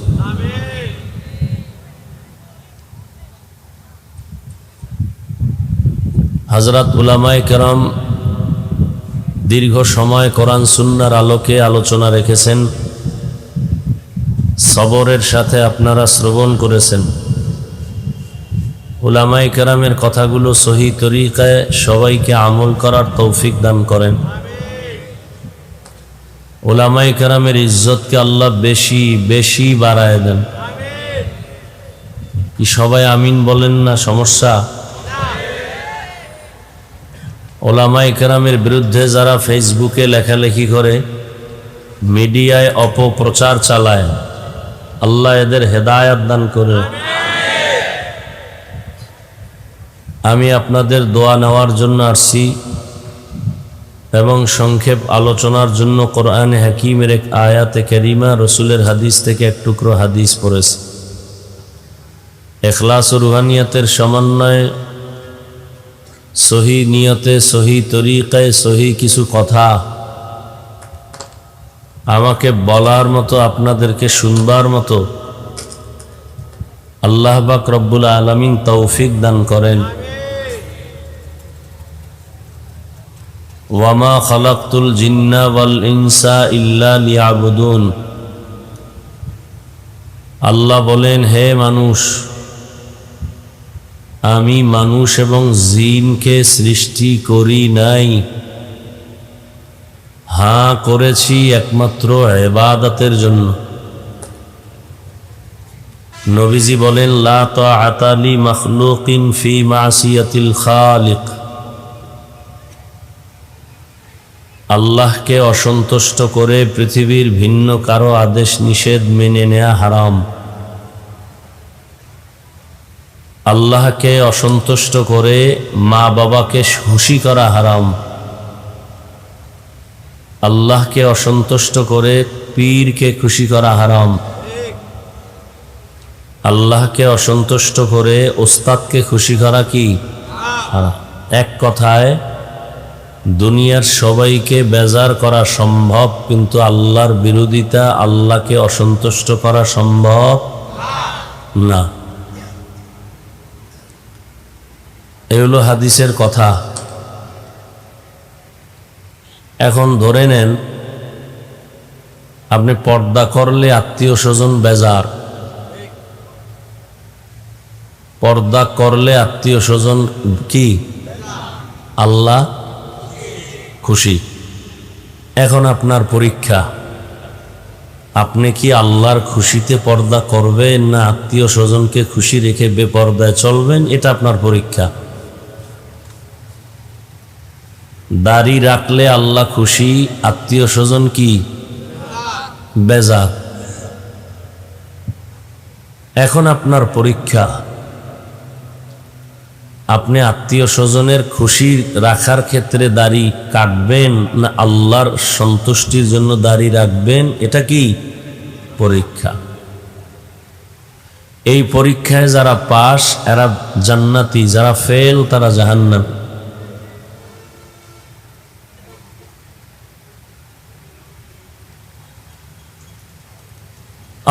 হযরত উলামায়ে কেরাম দীর্ঘ সময় কোরআন সুন্নাহর আলোকে আলোচনা রেখেছেন, সবরের সাথে আপনারা শ্রবণ করেছেন। উলামায়ে কেরামের কথাগুলো সহি তরিকায় সবাইকে আমল করার তৌফিক দান করেন। উলামায়ে কেরামের ইজ্জতকে আল্লাহ বেশি বেশি বাড়ায় দেন। কি সবাই আমিন বলেন না? সমস্যা? উলামায়ে কেরামের বিরুদ্ধে যারা ফেসবুকে লেখালেখি করে, মিডিয়ায় অপপ্রচার চালায়, আল্লাহ এদের হেদায়েত দান করে। আমি আপনাদের দোয়া নেওয়ার জন্য আসছি এবং সংক্ষেপ আলোচনার জন্য কোরআনে হাকিমের এক আয়াতে কারিমা, রসুলের হাদিস থেকে এক টুকরো হাদিস পড়েছি। ইখলাস ও রুহানিয়াতের সমন্বয়ে, সহি নিয়তে, সহি তরিকায়, সহি কিছু কথা আমাকে বলার মতো, আপনাদেরকে শুনবার মতো আল্লাহ পাক রব্বুল আলামিন তৌফিক দান করেন। ওয়ামা খালাকতুল জিন্না ওয়াল ইনসা ইল্লা লিয়াবুদুন। আল্লাহ বলেন, হে মানুষ, আমি মানুষ এবং জিনকে সৃষ্টি করি নাই, হ্যাঁ করেছি একমাত্র ইবাদতের জন্য। নবীজি বলেন, লা তাআতা লি মাখলুকিন ফি মাসিয়াতিল খালিক। আল্লাহকে অসন্তুষ্ট করে পৃথিবীর ভিন্ন কারো আদেশ নিষেধ মেনে নেওয়া হারাম। আল্লাহকে অসন্তুষ্ট করে মা বাবাকে খুশি করা হারাম। আল্লাহকে অসন্তুষ্ট করে পীরকে খুশি করা হারাম। আল্লাহকে অসন্তুষ্ট করে ওস্তাদকে খুশি করা কি হারাম। এক কথায় দুনিয়ার সবাইকে বেজার করা সম্ভব, কিন্তু আল্লাহর বিরোধিতা, আল্লাহকে অসন্তুষ্ট করা সম্ভব না। এই হলো হাদিসের কথা। এখন ধরে নেন, আপনি পর্দা করলে আত্মীয় স্বজন বেজার, পর্দা করলে আত্মীয় স্বজন কি, আল্লাহ খুশি। এখন আপনার পরীক্ষা, আপনি কি আল্লাহর খুশিতে পর্দা করবেন না আত্মীয় স্বজনকে খুশি রেখে বেপর্দায় চলবেন? এটা আপনার পরীক্ষা। দাড়ি রাখলে আল্লাহ খুশি, আত্মীয় স্বজন কি বেজার। এখন আপনার পরীক্ষা, আপনি আত্মীয় স্বজনের খুশি রাখার ক্ষেত্রে দাড়ি কাটবেন না আল্লাহর সন্তুষ্টির জন্য দাড়ি রাখবেন? এটা কি পরীক্ষা। এই পরীক্ষায় যারা পাস এরা জান্নাতি, যারা ফেল তারা জাহান্নামী।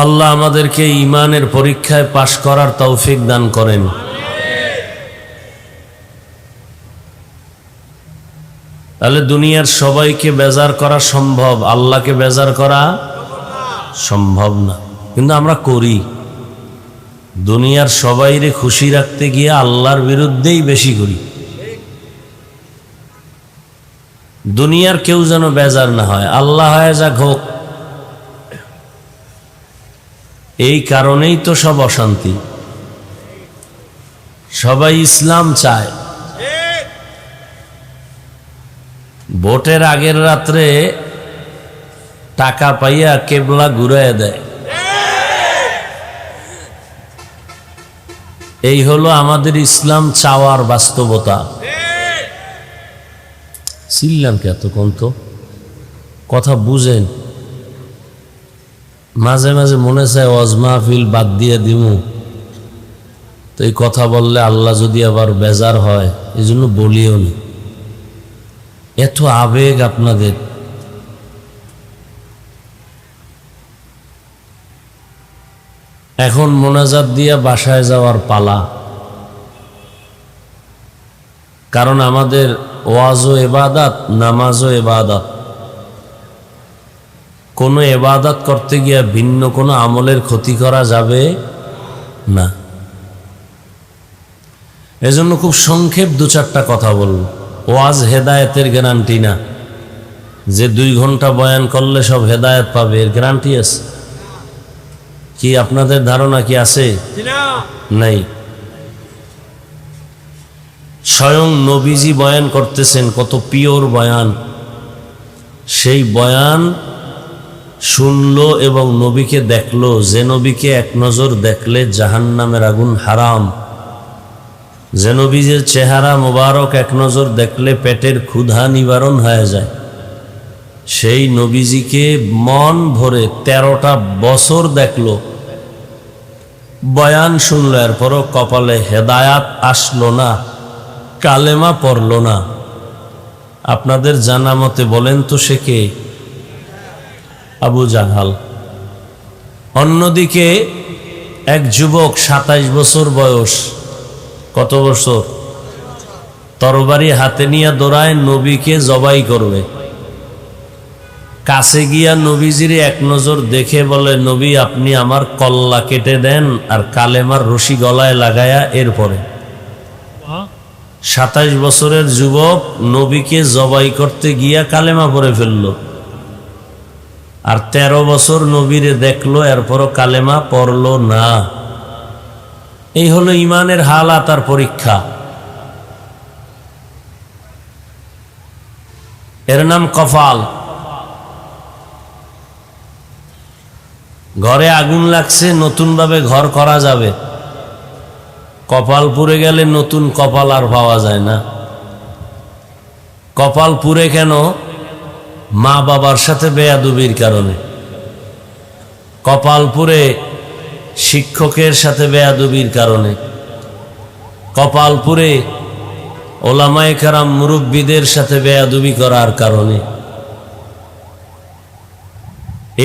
আল্লাহ আমাদেরকে ঈমানের পরীক্ষায় পাশ করার তৌফিক দান করেন। তাহলে দুনিয়ার সবাইকে বেজার করা সম্ভব, আল্লাহকে বেজার করা সম্ভব না, কিন্তু আমরা করি। দুনিয়ার সবাইরে খুশি রাখতে গিয়ে আল্লাহর বিরুদ্ধেই বেশি করি। দুনিয়ার কেউ যেন বেজার না হয়, আল্লাহ হয়ে যাক হোক। এই কারণেই তো সব অশান্তি। সবাই ইসলাম চায়, ভোটের আগের রাত্রে টাকা পাইয়া কেবলা ঘুরাইয়া দেয়। এই হলো আমাদের ইসলাম চাওয়ার বাস্তবতা। চিল্লাম কে এতক্ষণ? তো কথা বুঝেন। মাঝে মাঝে মনে চায় ওয়াজ মাহফিল বাদ দিয়ে দিমু, তো এই কথা বললে আল্লাহ যদি আবার বেজার হয়, এই জন্য বলিও না। এত আবেগ আপনাদের। এখন মোনাজাত দিয়া বাসায় যাওয়ার পালা, কারণ আমাদের ওয়াজও ইবাদত, নামাজও ইবাদত। কোনো ইবাদত করতে গিয়ে ভিন্ন কোনো আমলের ক্ষতি করা যাবে না। এজন্য খুব সংক্ষেপ দু চারটা কথা বলব। ওয়াজ হেদায়েতের গ্যারান্টি না, যে 2 ঘন্টা বয়ান করলে সব হেদায়েত পাবে, এর গ্যারান্টি আছে কি? আপনাদের ধারণা কি আছে? নাই। স্বয়ং নবীজি বয়ান করতেছেন, কত পিওর বয়ান। সেই বয়ান শুনলো এবং নবীকে দেখলো, যে নবীকে এক নজর দেখলে জাহান্নামের আগুন হারাম, যে নবীজের চেহারা মোবারক এক নজর দেখলে পেটের ক্ষুধা নিবারণ হয়ে যায়, সেই নবীজিকে মন ভরে 13টা বছর দেখলো, বয়ান শুনলো, এরপরও কপালে হেদায়াত আসলো না, কালেমা পড়লো না। আপনাদের জানা মতে বলেন তো সে কে? আবু জাহাল। অন্যদিকে এক যুবক 27 বছর বয়স, কত বছর? তরবারি হাতে নিয়ে দৌড়ায় নবীকে জবাই করবে। কাছে গিয়া নবীজির এক নজর দেখে বলে, নবী আপনি আমার কল্লা কেটে দেন আর কালেমার রশি গলায় লাগায়া এরপরে। 27 বছরের যুবক নবীকে জবাই করতে গিয়া কালেমা পড়ে ফেলল, আর 13 বছর নবীরে দেখলো, এরপরও কালেমা পড়লো না। এই হলো ইমানের হালাত আর পরীক্ষা। এর নাম কপাল। ঘরে আগুন লাগছে, নতুন ভাবে ঘর করা যাবে, কপাল পুড়ে গেলে নতুন কপাল আর পাওয়া যায় না। কপাল পুড়ে কেন? মা বাবার সাথে বেয়াদবির কারণে। কপাল পুড়ে শিক্ষকের সাথে বেয়াদবির কারণে। কপাল পুড়ে ওলামায়ে কেরাম মুরব্বীদের সাথে বেয়াদবি করার কারণে।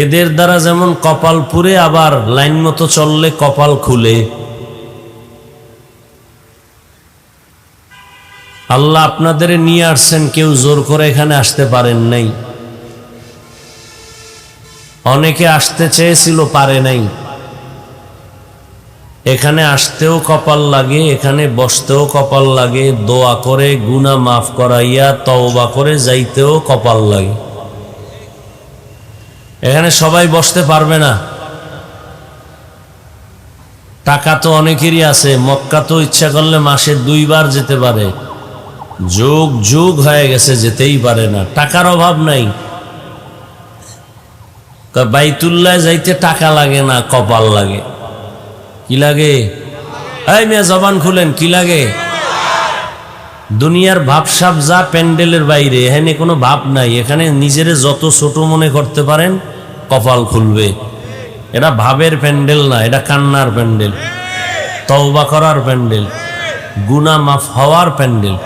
এদের দ্বারা যেমন কপাল পুড়ে, আবার লাইন মতো চললে কপাল খুলে। আল্লাহ আপনাদের নিয়ে আসছেন, কেউ জোর করে এখানে আসতে পারেন নাই। অনেকে আসতে চেয়েছিল, পারে নাই। এখানে আসতেও কপাল লাগে, এখানে বসতেও কপাল লাগে, দোয়া করে গুনাহ মাফ করাইয়া তওবা করে যাইতেও কপাল লাগে। এখানে সবাই বসতে পারবে না। টাকা তো অনেকেরই আছে, মক্কা তো ইচ্ছা করলে মাসে 2 বার যেতে পারে, যুগ যুগ হয়ে গেছে যেতেই পারে না। টাকার অভাব নাই, বাইতুল্লাহ যাইতে টাকা লাগে না, কপাল লাগে। কি লাগে? এই মেয়ে জবান খুলেন, কি লাগে? দুনিয়ার ভাবসাব যা প্যান্ডেলের বাইরে, এখানে কোনো ভাব নাই। এখানে নিজেরে যত ছোট মনে করতে পারেন, কপাল খুলবে। এটা ভাবের প্যান্ডেল না, এটা কান্নার প্যান্ডেল, তওবা করার প্যান্ডেল, গুনাহ মাফ হওয়ার প্যান্ডেল।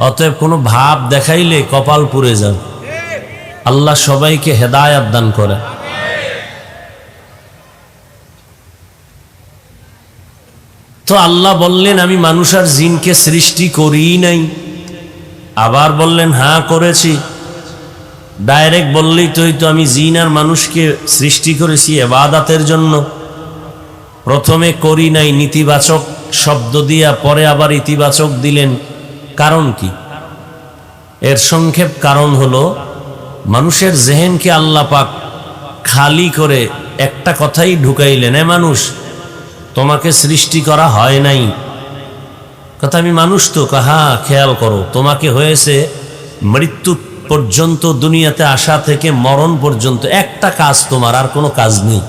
অতএব কোনো ভাব দেখাইলে কপাল পুড়ে যান। আল্লাহ সবাইকে হেদায়াত দান করে। তো আল্লাহ বললেন, আমি মানুষ আর জিনকে সৃষ্টি করিই নাই। আবার বললেন, হ্যাঁ করেছি। ডাইরেক্ট বললেই তো হইতো, আমি জিন আর মানুষকে সৃষ্টি করেছি ইবাদতের জন্য। প্রথমে করি নাই নেতিবাচক শব্দ দিয়া, পরে আবার ইতিবাচক দিলেন। কারণ কি? এর সংক্ষেপ কারণ হলো, মানুষের জেহেনকে আল্লাহ পাক খালি করে একটা কথাই ঢুকাইলেন, এ মানুষ তোমাকে সৃষ্টি করা হয় নাই। কথা, আমি মানুষ তো? হ্যাঁ, খেয়াল করো, তোমাকে হয়েছে মৃত্যু পর্যন্ত, দুনিয়াতে আসা থেকে মরণ পর্যন্ত একটা কাজ তোমার, আর কোনো কাজ নেই।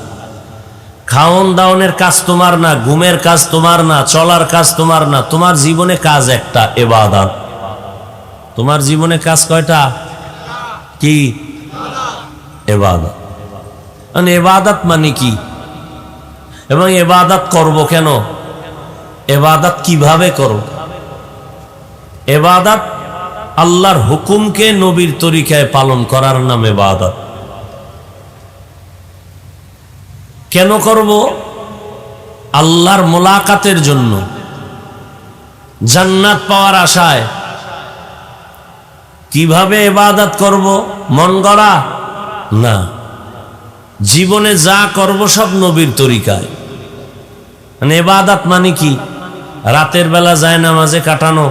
খাওন দাওনের কাজ তোমার না, ঘুমের কাজ তোমার না, চলার কাজ তোমার না। তোমার জীবনে কাজ একটা, ইবাদত। তোমার জীবনে কাজ কয়টা? কি? ইবাদত। মানে ইবাদত মানে কি, এবং ইবাদত করব কেন, ইবাদত কিভাবে করব? ইবাদত আল্লাহর হুকুমকে নবীর তরিকায় পালন করার নাম ইবাদত। কেন করব? আল্লাহর মোলাকাতের জন্য, জান্নাত পাওয়ার আশায়। কিভাবে ইবাদত করব? মন গড়া না, জীবনে যা করব সব নবীর তরিকায়। মানে ইবাদত মানে কি? রাতের বেলা যায় নামাজে কাটানো,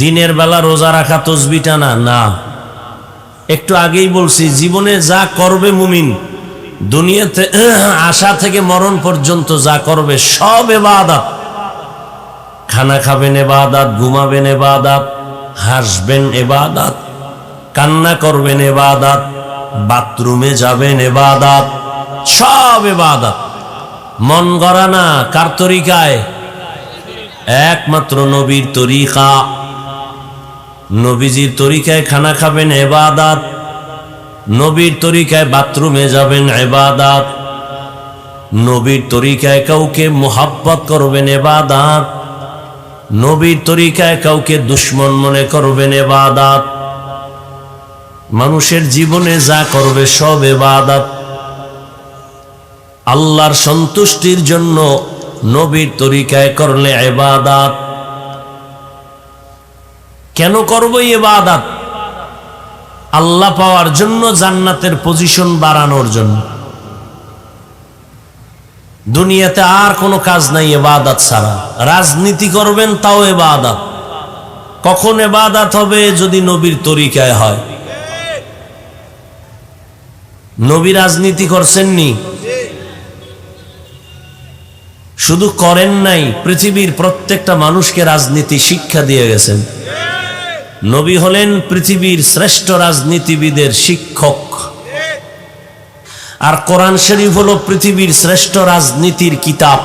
দিনের বেলা রোজা রাখা, তসবিহ টানা না। একটু আগেই বলছি, জীবনে যা করবে মুমিন, দুনিয়াতে আসা থেকে মরণ পর্যন্ত যা করবে সব ইবাদত। খানা খাবেন ইবাদত, ঘুমাবেন ইবাদত, হাসবেন ইবাদত, কান্না করবেন ইবাদত, বাথরুমে যাবেন ইবাদত, সব ইবাদত। মন গড়া না। কার তরিকায়? একমাত্র নবীর তরিকা। নবীজির তরিকায় খানা খাবেন ইবাদত, নবীর তরিকায় বাথরুমে যাবেন ইবাদত, নবীর তরিকায় কাউকে মোহাব্বত করবেন ইবাদত, নবীর তরিকায় কাউকে দুশ্মন মনে করবেন ইবাদত। মানুষের জীবনে যা করবে সব ইবাদত। আল্লাহর সন্তুষ্টির জন্য নবীর তরিকায় করলে ইবাদত। কেন করব ইবাদত? আল্লাহ পাওয়ার জন্য, জান্নাতের পজিশন বাড়ানোর জন্য। দুনিয়াতে আর কোনো কাজ নাই ইবাদত ছাড়া। রাজনীতি করবেন তাও ইবাদত। কখন ইবাদত হবে? যদি নবীর তরিকায় হয়। নবী রাজনীতি করছেননি, শুধু করেন নাই, পৃথিবীর প্রত্যেকটা মানুষকে রাজনীতি শিক্ষা দিয়ে গেছেন। নবী হলেন পৃথিবীর শ্রেষ্ঠ রাজনীতিবিদের শিক্ষক, আর কোরআন শরীফ হলো পৃথিবীর শ্রেষ্ঠ রাজনীতির কিতাব।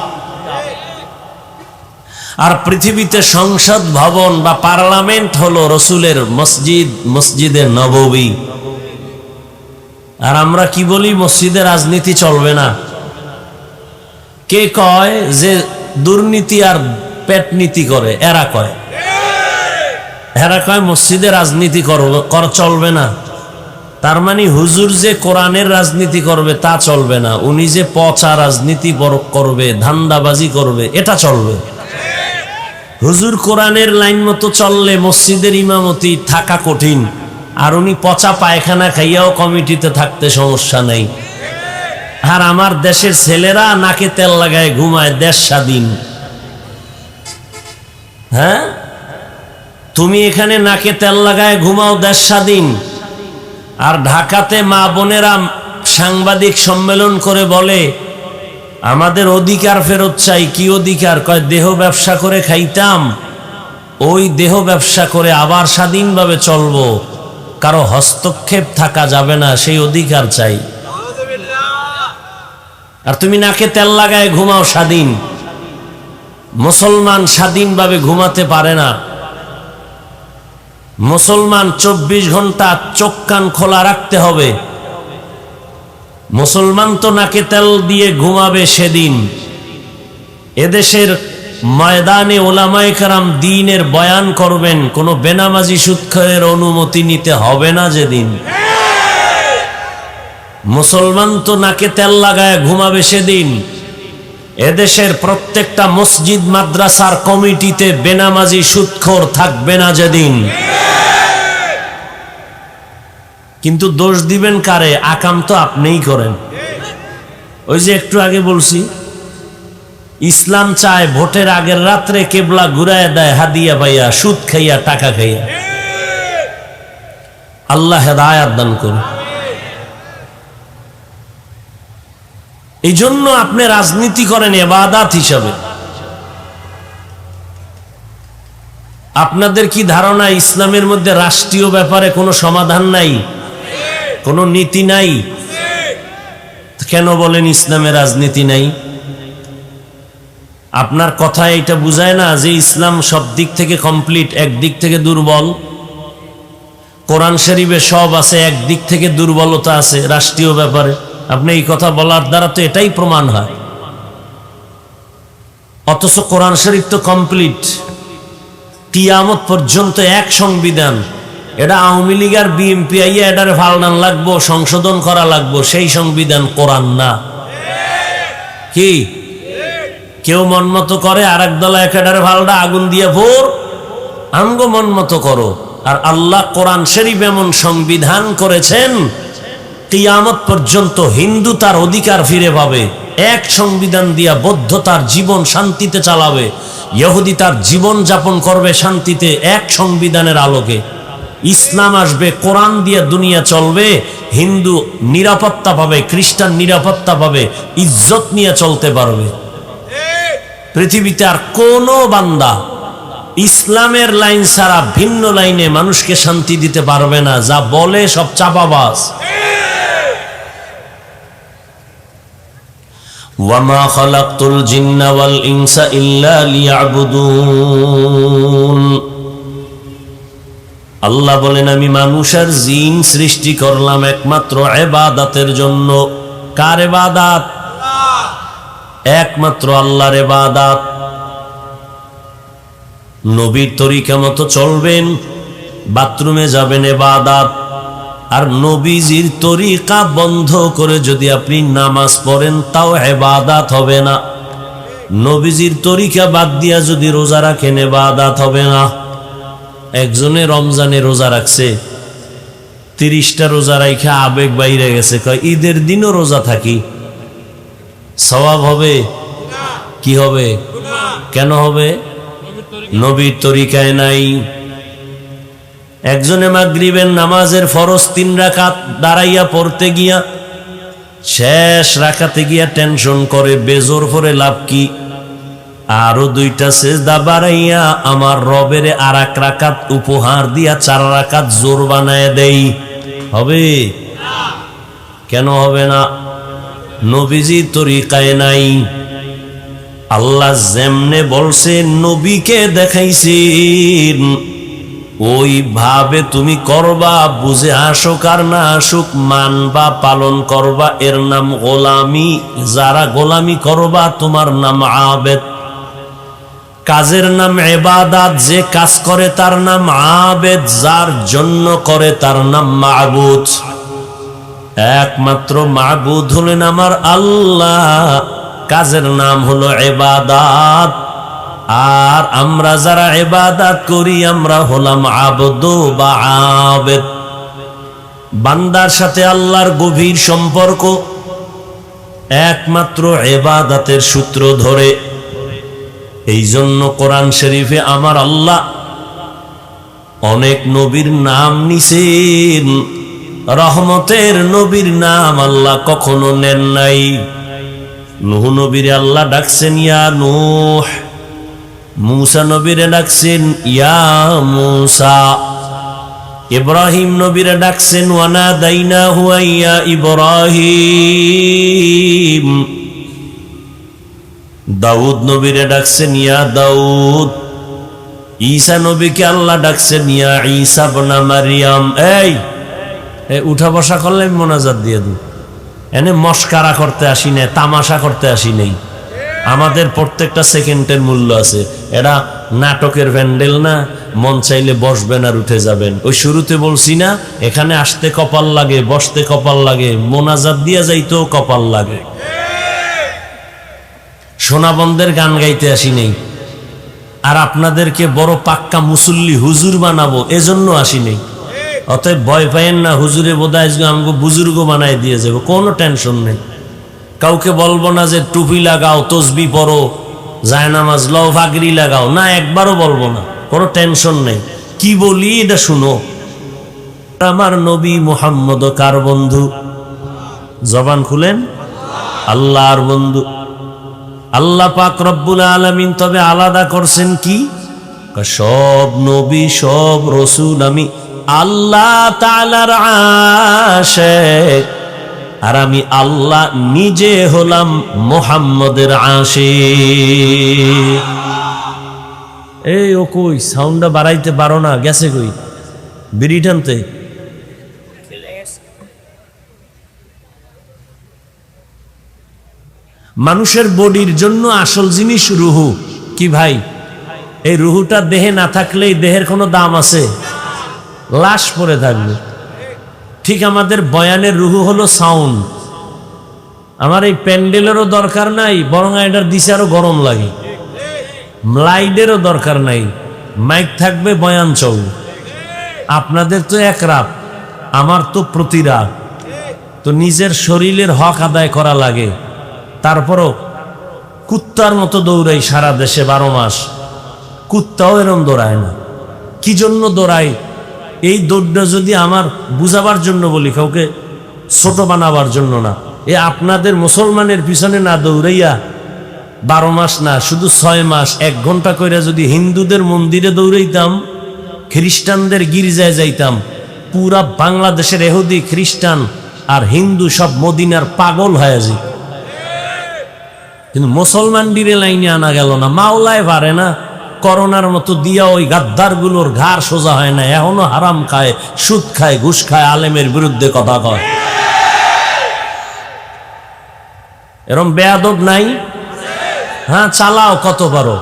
আর পৃথিবীতে সংসদ ভবন বা পার্লামেন্ট হলো রসুলের মসজিদ, মসজিদে নববী। আর আমরা কি বলি? মসজিদে রাজনীতি চলবে না। কে কয় যে দুর্নীতি আর পেটনীতি করে? এরা কয়। এরা কয় মসজিদে রাজনীতি চলবে না। তার মানে হুজুর যে কোরআনের রাজনীতি করবে তা চলবে না, উনি যে পচা রাজনীতি করবে, ধান্দাবাজি করবে, এটা চলবে। হুজুর কোরআনের লাইন মতো চললে মসজিদের ইমামতি থাকা কঠিন, আর উনি পচা পায়খানা খাইয়াও কমিটিতে থাকতে সমস্যা নেই। আর আমার দেশের ছেলেরা নাকে তেল লাগায় ঘুমায়, দেশ স্বাধীন। হ্যাঁ, তুমি এখানে নাকে তেল লাগায় ঘুমাও, দেশ স্বাধীন। আর ঢাকাতে মা বোনেরা সাংবাদিক সম্মেলন করে বলে আমাদের অধিকার ফেরত চাই। কি অধিকার? কয় দেহ ব্যবসা করে খাইতাম, ওই দেহ ব্যবসা করে আবার স্বাধীনভাবে চলবো, কারো হস্তক্ষেপ থাকা যাবে না, সেই অধিকার চাই। আর তুমি নাকে তেল লাগায় ঘুমাও স্বাধীন। মুসলমান স্বাধীনভাবে ঘুমাতে পারে না। মুসলমান 24 ঘন্টা চোখ কান খোলা রাখতে হবে। মুসলমান তো নাকে তেল দিয়ে ঘুমাবে সেদিন এদেশের ময়দানে ওলামায়ে কেরাম দ্বীনের বয়ান করবেন, কোনো বেনামাজি সুদখোরের অনুমতি নিতে হবে না যেদিন। মুসলমান তো নাকে তেল লাগায় ঘুমাবে সেদিন এদেশের প্রত্যেকটা মসজিদ মাদ্রাসার কমিটিতে বেনামাজি সুদখোর থাকবে না যেদিন। কিন্তু দোষ দিবেন কারে? আকাম তো আপনিই করেন। ওই যে একটু আগে বলছি, ইসলাম চায় ভোটের আগের রাত্রে কেবলা ঘুরায় দেয়, হাদিয়া পাইয়া, সুদ খাইয়া, টাকা খাইয়া। আল্লাহ হেদায়েত দান করুন। এই জন্য আপনি রাজনীতি করেন ইবাদত হিসাবে। আপনাদের কি ধারণা ইসলামের মধ্যে রাষ্ট্রীয় ব্যাপারে কোনো সমাধান নাই, কোনো নীতি নাই? কেন বলেন ইসলামে রাজনীতি নাই? আপনার কথা এটা বুঝায় না যে ইসলাম সব দিক থেকে কমপ্লিট, একদিক থেকে দুর্বল। কোরআন শরীফে সব আছে, একদিক থেকে দুর্বলতা আছে রাষ্ট্রীয় ব্যাপারে। আপনি এই কথা বলার দ্বারা তো এটাই প্রমাণ হয়। অথচ কোরআন শরীফ তো কমপ্লিট, কিয়ামত পর্যন্ত এক সংবিধান। এটা আওয়ামী লীগ আর বিএনপি আইয়া এটারে ফালনান লাগবো, সংশোধন করা লাগবো, সেই সংবিধান কোরআন না। কি কেউ মন মতো করে, আর এক দল একেডারে ফালটা আগুন দিয়ে ভোর, আমগো মন মতো করো। আর আল্লাহ কোরআন শরীফ এমন সংবিধান করেছেন, কিয়ামত পর্যন্ত হিন্দু তার অধিকার ফিরে পাবে। এক সংবিধান দিয়া বৌদ্ধ তার জীবন শান্তিতে চালাবে, ইহুদি তার জীবন যাপন করবে শান্তিতে এক সংবিধানের আলোকে। ইসলাম আসবে, কোরআন দিয়ে দুনিয়া চলবে, হিন্দু নিরাপত্তা পাবে, খ্রিস্টান নিরাপত্তা পাবে, ইজ্জত নিয়ে চলতে পারবে। পৃথিবীতে আর কোনো বান্দা ইসলামের লাইন ছাড়া ভিন্ন লাইনে মানুষকে শান্তি দিতে পারবে না। যা বলে সব চাপাবাজ। ওয়ামা খালাকতুল জিন্না ওয়াল ইনসা ইল্লা লিয়াবুদুন। আল্লাহ বলেন আমি মানুষ আর জিন সৃষ্টি করলাম একমাত্র ইবাদতের জন্য। কার ইবাদত? একমাত্র আল্লাহর ইবাদত। নবীর তরিকা মতো চলবেন, বাথরুমে যাবেন ইবাদত। আর নবীজির তরিকা বন্ধ করে যদি আপনি নামাজ পড়েন তাও ইবাদত হবে না। নবীজির তরিকা বাদ দিয়া যদি রোজা রাখেন ইবাদত হবে না। একজনে রমজানে রোজা রাখছে, 30টা রোজা রাইখা আবেগ বাইরে গেছে, কয় ঈদের দিনও রোজা থাকি, সওয়াব হবে? কি হবে? কেন হবে? নবীর তরিকায় নাই। একজনে মাগরিবের নামাজের ফরজ 3 রাকাত দাঁড়াইয়া পড়তে গিয়া শেষ রাকাতে গিয়া টেনশন করে, বেজোর পরে লাভ কি, আরো 2টা সেজদা বাড়াইয়া আমার রবের আর 1 রাকাত উপহার দিয়া 4 রাকাত জোর বানায় দেই। হবে? কেন হবে না? নবীজি তরিকায় নাই। আল্লাহ যেমনে বলছে নবীকে দেখাইছেন ওইভাবে তুমি করবা, বুঝে আসুক আর না আসুক মানবা, পালন করবা, এর নাম গোলামি। যারা গোলামি করবা তোমার নাম আবেদ। কাজের নাম ইবাদত, যে কাজ করে তার নাম আবেদ, যার জন্য করে তার নাম মাবুদ। একমাত্র মাবুদ হলেন আমার আল্লাহ, কাজের নাম হলো ইবাদত। আর আমরা যারা ইবাদত করি আমরা হলাম আবদ বা আবেদ। বান্দার সাথে আল্লাহর গভীর সম্পর্ক একমাত্র ইবাদতের সূত্র ধরে। এই জন্য কোরআন শরীফে আমার আল্লাহ অনেক নবীর নাম নিছেন, রহমতের নবীর নাম আল্লাহ কখনো নেন নাই। নূহ নবীরে আল্লাহ ডাকছেন ইয়া নূহ, মূসা নবীরে ডাকছেন ইয়া মূসা, ইব্রাহিম নবীরে ডাকছেন ওয়ানাদাইনাহু ইয়া ইব্রাহিম, দাউদ নবীরে ডাকছেন ইয়া দাউদ, ঈসা নবীকে আল্লাহ ডাকছেন ইয়া ঈসা ইবনে মারইয়াম। এই উঠা বসা করলে মোনাজাত দিয়ে দিই, এনে মস্কারা করতে আসি না, তামাশা করতে আসি নাই। আমাদের প্রত্যেকটা সেকেন্ডের মূল্য আছে। এটা নাটকের প্যান্ডেল না, মন চাইলে বসবেন আর উঠে যাবেন। ওই শুরুতে বলছি না, এখানে আসতে কপাল লাগে, বসতে কপাল লাগে, মোনাজাত দিয়া যাইতেও কপাল লাগে। সোনাবন্দের গান গাইতে আসি নেই, আর আপনাদেরকে বড় পাক্কা মুসল্লি হুজুর বানাবো এজন্য আসি নেই। অতএব ভয় পাইয়েন না, হুজুরে বোধহয় আমাকে বুজুর্গ বানায় দিয়ে যাবো, কোনো টেনশন নেই। কাউকে বলবো না যে টুপি লাগাও, তসবি পড়ো, জায়নামাজ লও, পাগড়ি লাগাও, না, একবারও বলবো না, কোনো টেনশন নেই। কি বলি এটা শুনো। আমার নবী মুহাম্মদ কার বন্ধু? জবান খুলেন, আল্লাহর বন্ধু। আল্লাহ পাক রব্বুল আলামিন তবে আলাদা করছেন কি? সব নবী সব রসুল আমি আল্লাহ তাআলার আশিক, আর আমি আল্লাহ নিজে হলাম মুহাম্মদের আশিক। এই ও কই সাউন্ডটা বাড়াইতে পারো না, গেছে কই? বিড়ি টানতে। মানুষের বডির জন্য আসল জিনিস রুহু। কি ভাই, এই রুহুটা দেহে না থাকলে দেহের কোনো দাম আছে? লাশ পড়ে থাকবে। ঠিক আমাদের বয়ানের রুহু হলো সাউন্ড। আমার এই প্যান্ডেলেরও দরকার নাই, বরং এটার দিছে আরো গরম লাগে। লাইটেরও দরকার নাই, মাইক থাকবে, বয়ান চলবে। আপনাদের তো এক রাত, আমার তো প্রতি রাত। তো নিজের শরীরের হক আদায় করা লাগে। তারপরও কুত্তার মতো দৌড়াই সারা দেশে 12 মাস। কুত্তাও এরম দৌড়ায় না। কি জন্য দৌড়াই? এই দৌড়টা যদি আমার বুঝাবার জন্য বলি, কাউকে ছোট বানাবার জন্য না। আপনাদের মুসলমানের পিছনে না দৌড়াইয়া 12 মাস না, শুধু 6 মাস 1 ঘন্টা করে যদি হিন্দুদের মন্দিরে দৌড়াইতাম, খ্রিস্টানদের গির্জায় যাইতাম, পুরা বাংলাদেশের ইহুদি, খ্রিস্টান আর হিন্দু সব মদিনার পাগল হয়ে যায়। কিন্তু মুসলমান ডিরে লাইনে আনা গেল না। মাওলায় পারে না, করোনার মতো দিয়া ওই গাদ্দার গুলোর ঘাড় সোজা হয় না। এখনো হারাম খায়, সুদ খায়, ঘুষ খায়, আলেমের বিরুদ্ধে কথা কয়। এরম বেয়াদব নাই? হ্যাঁ, চালাও কত পারো।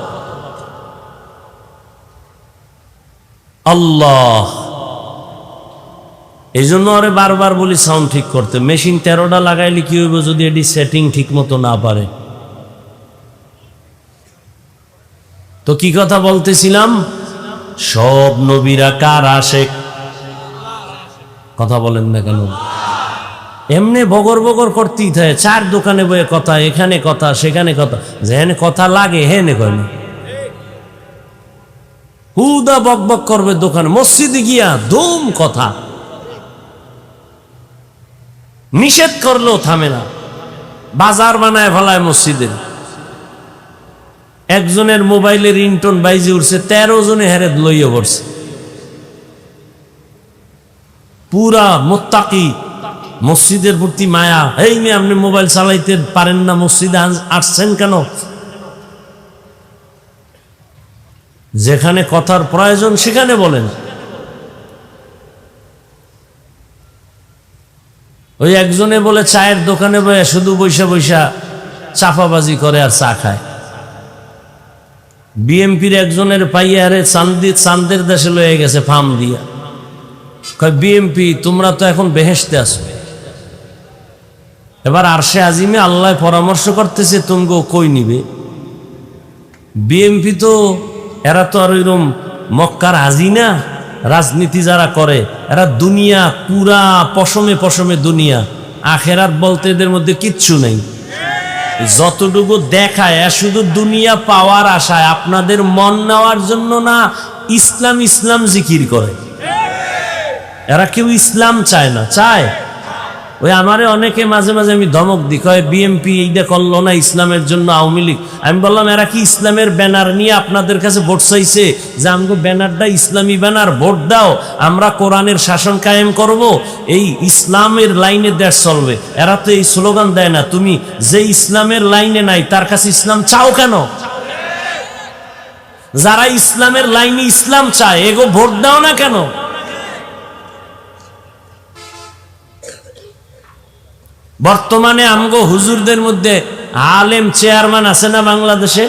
আল্লাহ, এই জন্য আরে বারবার বলি সাউন্ড ঠিক করতে। মেশিন 13টা লাগাইলে কি হইব যদি এটি সেটিং ঠিক মতো না পারে? তো কি কথা বলতেছিলাম? সব নবীরা কার আশেক? কথা বলেন না কেন? এমনি বগর বগর করতেই থাকে, চার দোকানে বয়ে কথা, এখানে কথা সেখানে কথা, যেখানে কথা লাগে হেনে কয় না। হুদা বক বক করবে দোকানে, মসজিদে গিয়া ধুম কথা, নিষেধ করলেও থামে না, বাজার বানায় ফেলায় মসজিদের। একজনের মোবাইলে রিংটোন বাইজে উঠছে, 13 জনে হেরে লইয়া পড়ছে। পুরা মুত্তাকি, মসজিদের প্রতি মায়া। এই মেয়ে আপনি মোবাইল চালাইতে পারেন না, মসজিদে আসছেন কেন? যেখানে কথার প্রয়োজন সেখানে বলেন। ওই একজনে বলে চায়ের দোকানে বসে শুধু বৈশা বৈশা চাপাবাজি করে আর চা খায়। বিএমপির একজনের পাইয়ারে চান্দের দেশে লয়ে গেছে ফার্ম দিয়া। কয় বিএমপি তোমরা তো এখন বেহেশতে আসো, এবার আরশে আজিমে আল্লাহ পরামর্শ করতেছে তুমগো কই নিবে। বিএমপি তো এরা তো আর ওইরকম মক্কার হাজি না। রাজনীতি যারা করে এরা দুনিয়া পুরা পশমে পশমে দুনিয়া, আখেরাত বলতে এদের মধ্যে কিচ্ছু নেই। যতটুকু দেখায় শুধু দুনিয়া পাওয়ার আশায়, আপনাদের মন নেওয়ার জন্য না। ইসলাম ইসলাম জিকির করে, এরা কেউ ইসলাম চায় না। চায় ওই আমারে অনেকে মাঝে মাঝে আমি ধমক দিই, কয় বিএমপি এইটা করলো না ইসলামের জন্য, আওয়ামী লীগ। আমি বললাম এরা কি ইসলামের ব্যানার নিয়ে আপনাদের কাছে ভোট চাইছে যে আমগো ব্যানারটা ইসলামী ব্যানার, ভোট দাও, আমরা কোরআনের শাসন কায়েম করব, এই ইসলামের লাইনে দেশ চলবে। এরা তো এই স্লোগান দেয় না। তুমি যে ইসলামের লাইনে নাই তার কাছে ইসলাম চাও কেন? যারা ইসলামের লাইনে ইসলাম চায় এগো ভোট দাও না কেন? বর্তমানে আমগো হুজুরদের মধ্যে আলেম চেয়ারম্যান আছে না বাংলাদেশে?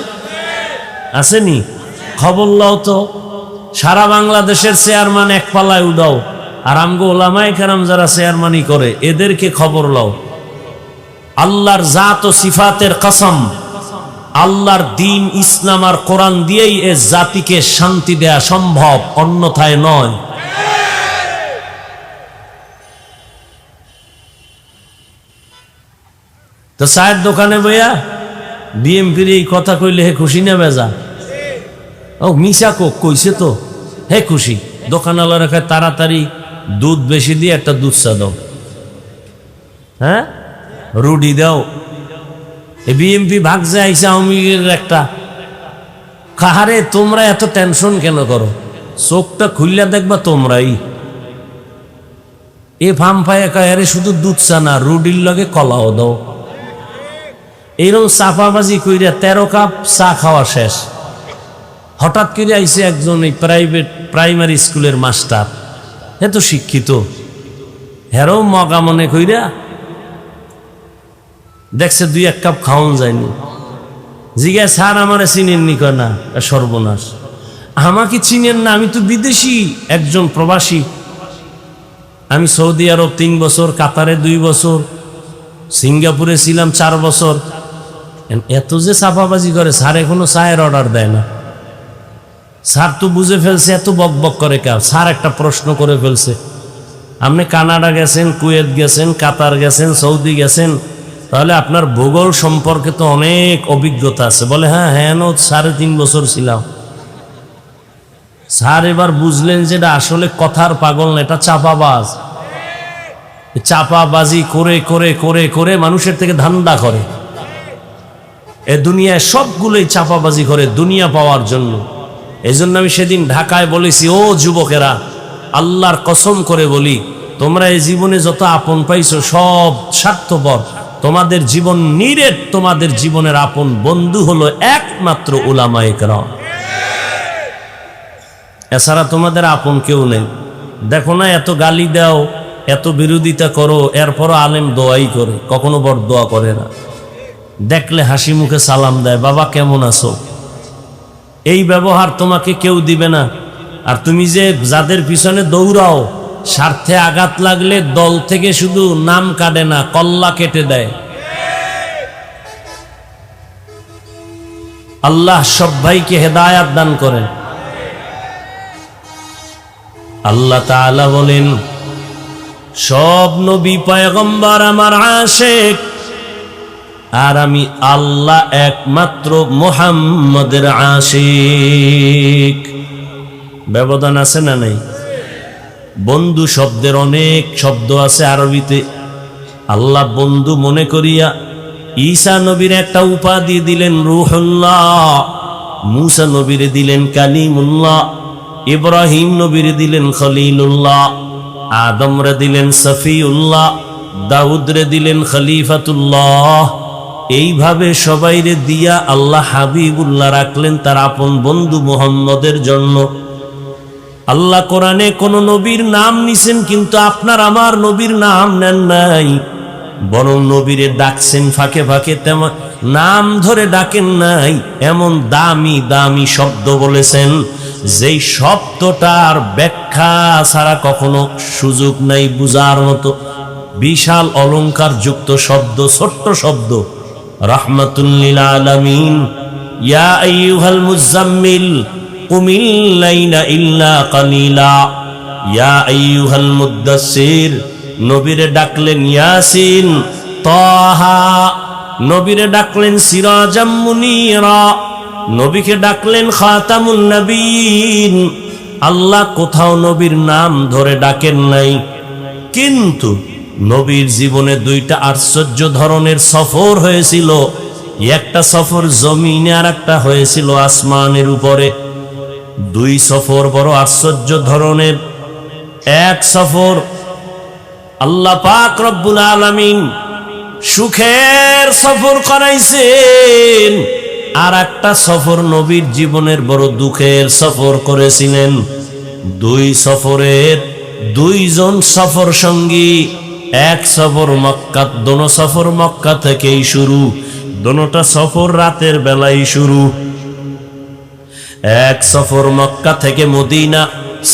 আসেনি? খবর লও তো, সারা বাংলাদেশের চেয়ারম্যান এক পালায় উঠাও, আর আমগো ওলামায়ে কেরাম যারা চেয়ারম্যানই করে এদেরকে খবর লও। আল্লাহর জাত ও সিফাতের কসম, আল্লাহর দিন ইসলাম আর কোরআন দিয়েই এ জাতিকে শান্তি দেয়া সম্ভব, অন্যথায় নয়। তো চায়ের দোকানে বইয়া বিএমপির এই কথা কইলে হে খুশি না বেজা? ও মিশা কইছে তো হে খুশি। দোকানওয়ালা রেখে তাড়াতাড়ি দুধ বেশি দিয়ে একটা দুধ চা দাও, হ্যাঁ রুটি দাও। এই বিএমপি ভাগছে আইসা আওয়ামী লীগের একটা। কাহারে তোমরা এত টেনশন কেন করো? চোখটা খুললে দেখবা তোমরাই। এ ফার্ম পায় কাহারে শুধু দুধ চা না, রুটির লগে কলাও দাও। এইরকম চাপাবাজি কইরা 13 কাপ চা খাওয়া শেষ। হঠাৎ করে আইসে একজন এই প্রাইমারি স্কুলের মাস্টার, হে তো শিক্ষিত, হেরও মগা মনে কইরা দেখছে 2-1 কাপ খাওয়ান যায়নি। জিজ্ঞাসা স্যার আমারে চিনেননি? কয় না। সর্বনাশ, আমাকে চিনেন না? আমি তো বিদেশি একজন প্রবাসী। আমি সৌদি আরব 3 বছর, কাতারে 2 বছর, সিঙ্গাপুরে ছিলাম 4 বছর। এত যে চাপাবাজি করে, স্যার এখনো চায়ের অর্ডার দেয় না। স্যার তো বুঝে ফেলছে, এত বক বক করে কেউ? স্যার একটা প্রশ্ন করে ফেলছে, আপনি কানাডা গেছেন, কুয়েত গেছেন, কাতার গেছেন, সৌদি গেছেন, তাহলে আপনার ভূগোল সম্পর্কে তো অনেক অভিজ্ঞতা আছে। বলে হ্যাঁ হ্যাঁ 3.5 বছর ছিলাম। স্যার এবার বুঝলেন যে এটা আসলে কথার পাগল না, এটা চাপাবাজ। চাপাবাজি করে করে করে করে মানুষের থেকে ধান্দা করে। এ দুনিয়ায় সবগুলোই চাপাবাজি করে দুনিয়া পাওয়ার জন্য। এই জন্য আমি সেদিন ঢাকায় বলেছি, ও যুবকেরা, আল্লাহর কসম করে বলি, তোমরা এই জীবনে যত আপন পাইছো সব স্বার্থপর। তোমাদের জীবন নিরেট, তোমাদের জীবনের আপন বন্ধু হলো একমাত্র উলামায়ে কেরাম। এছাড়া তোমাদের আপন কেউ নেই। দেখো না, এত গালি দাও, এত বিরোধিতা করো, এরপরও আলেম দোয়াই করে, কখনো বড় দোয়া করে না। দেখলে হাসি মুখে সালাম দেয়, বাবা কেমন আছো। এই ব্যবহার তোমাকে কেউ দিবে না। আর তুমি যে যাদের পিছনে দৌড়াও, স্বার্থে আঘাত লাগলে দল থেকে শুধু নাম কাটে না, কল্লা কেটে দেয়। আল্লাহ সব ভাইকে হেদায়াত দান করেন। আল্লাহ তাআলা বলেন, সব নবী পয়গম্বর আমার আশিক, আর আমি আল্লাহ একমাত্র মুহাম্মদের আশিক। ব্যবধান আছে না নাই? বন্ধু শব্দের অনেক শব্দ আছে আরবিতে। আল্লাহ বন্ধু মনে করিয়া ঈসা নবীর একটা উপাধি দিলেন রূহুল্লাহ, মূসা নবীরে দিলেন কালিমুল্লাহ, ইব্রাহিম নবীরে দিলেন খলিলুল্লাহ, আদমরে দিলেন সফিউল্লাহ, দাউদরে দিলেন খলিফাতুল্লাহ। এইভাবে সবাইরে দিয়া আল্লাহ হাবিবুল্লাহ রাখলেন তার আপন বন্ধু মুহাম্মদের জন্য। আল্লাহ কোরআনে কোন নবীর নাম নিছেন, কিন্তু আপনার আমার নবীর নাম নেন নাই, বরং নবীরে ডাকছেন ফাঁকে ফাঁকে, তেমন নাম ধরে ডাকেন নাই। এমন দামি দামি শব্দ বলেছেন যেই শব্দটার ব্যাখ্যা ছাড়া কখনো সুযোগ নাই বুঝার মতো। বিশাল অলংকার যুক্ত শব্দ, ছোট্ট শব্দ। রাহমাতুল লিল আলামিন, ইয়া আইয়ুহাল মুজাম্মিল কুমিল লাইলা ইল্লা কালিলা, ইয়া আইয়ুহাল মুদ্দাসসির। নবীরে ডাকলেন ইয়াসিন, তাহা। নবীরে ডাকলেন সিরাজাম মুনীরা, নবীকে ডাকলেন খাতামুন নবীন। আল্লাহ কোথাও নবীর নাম ধরে ডাকেন নাই। কিন্তু নবীর জীবনে দুইটা আশ্চর্য ধরনের সফর হয়েছিল। একটা সফর জমিনে, আর একটা হয়েছিল আসমানের উপরে। দুই সফর বড় আশ্চর্য ধরনের। এক সফর আল্লাহ পাক রব্বুল আলামিন সুখের সফর করাইছেন, আর একটা সফর নবীর জীবনের বড় দুঃখের সফর করেছিলেন। দুই সফরের দুইজন সফর সঙ্গী। এক সফর মক্কা, দোনো সফর মক্কা থেকেই শুরু, দোনোটা সফর রাতের বেলায় শুরু। এক সফর মক্কা থেকে মদিনা,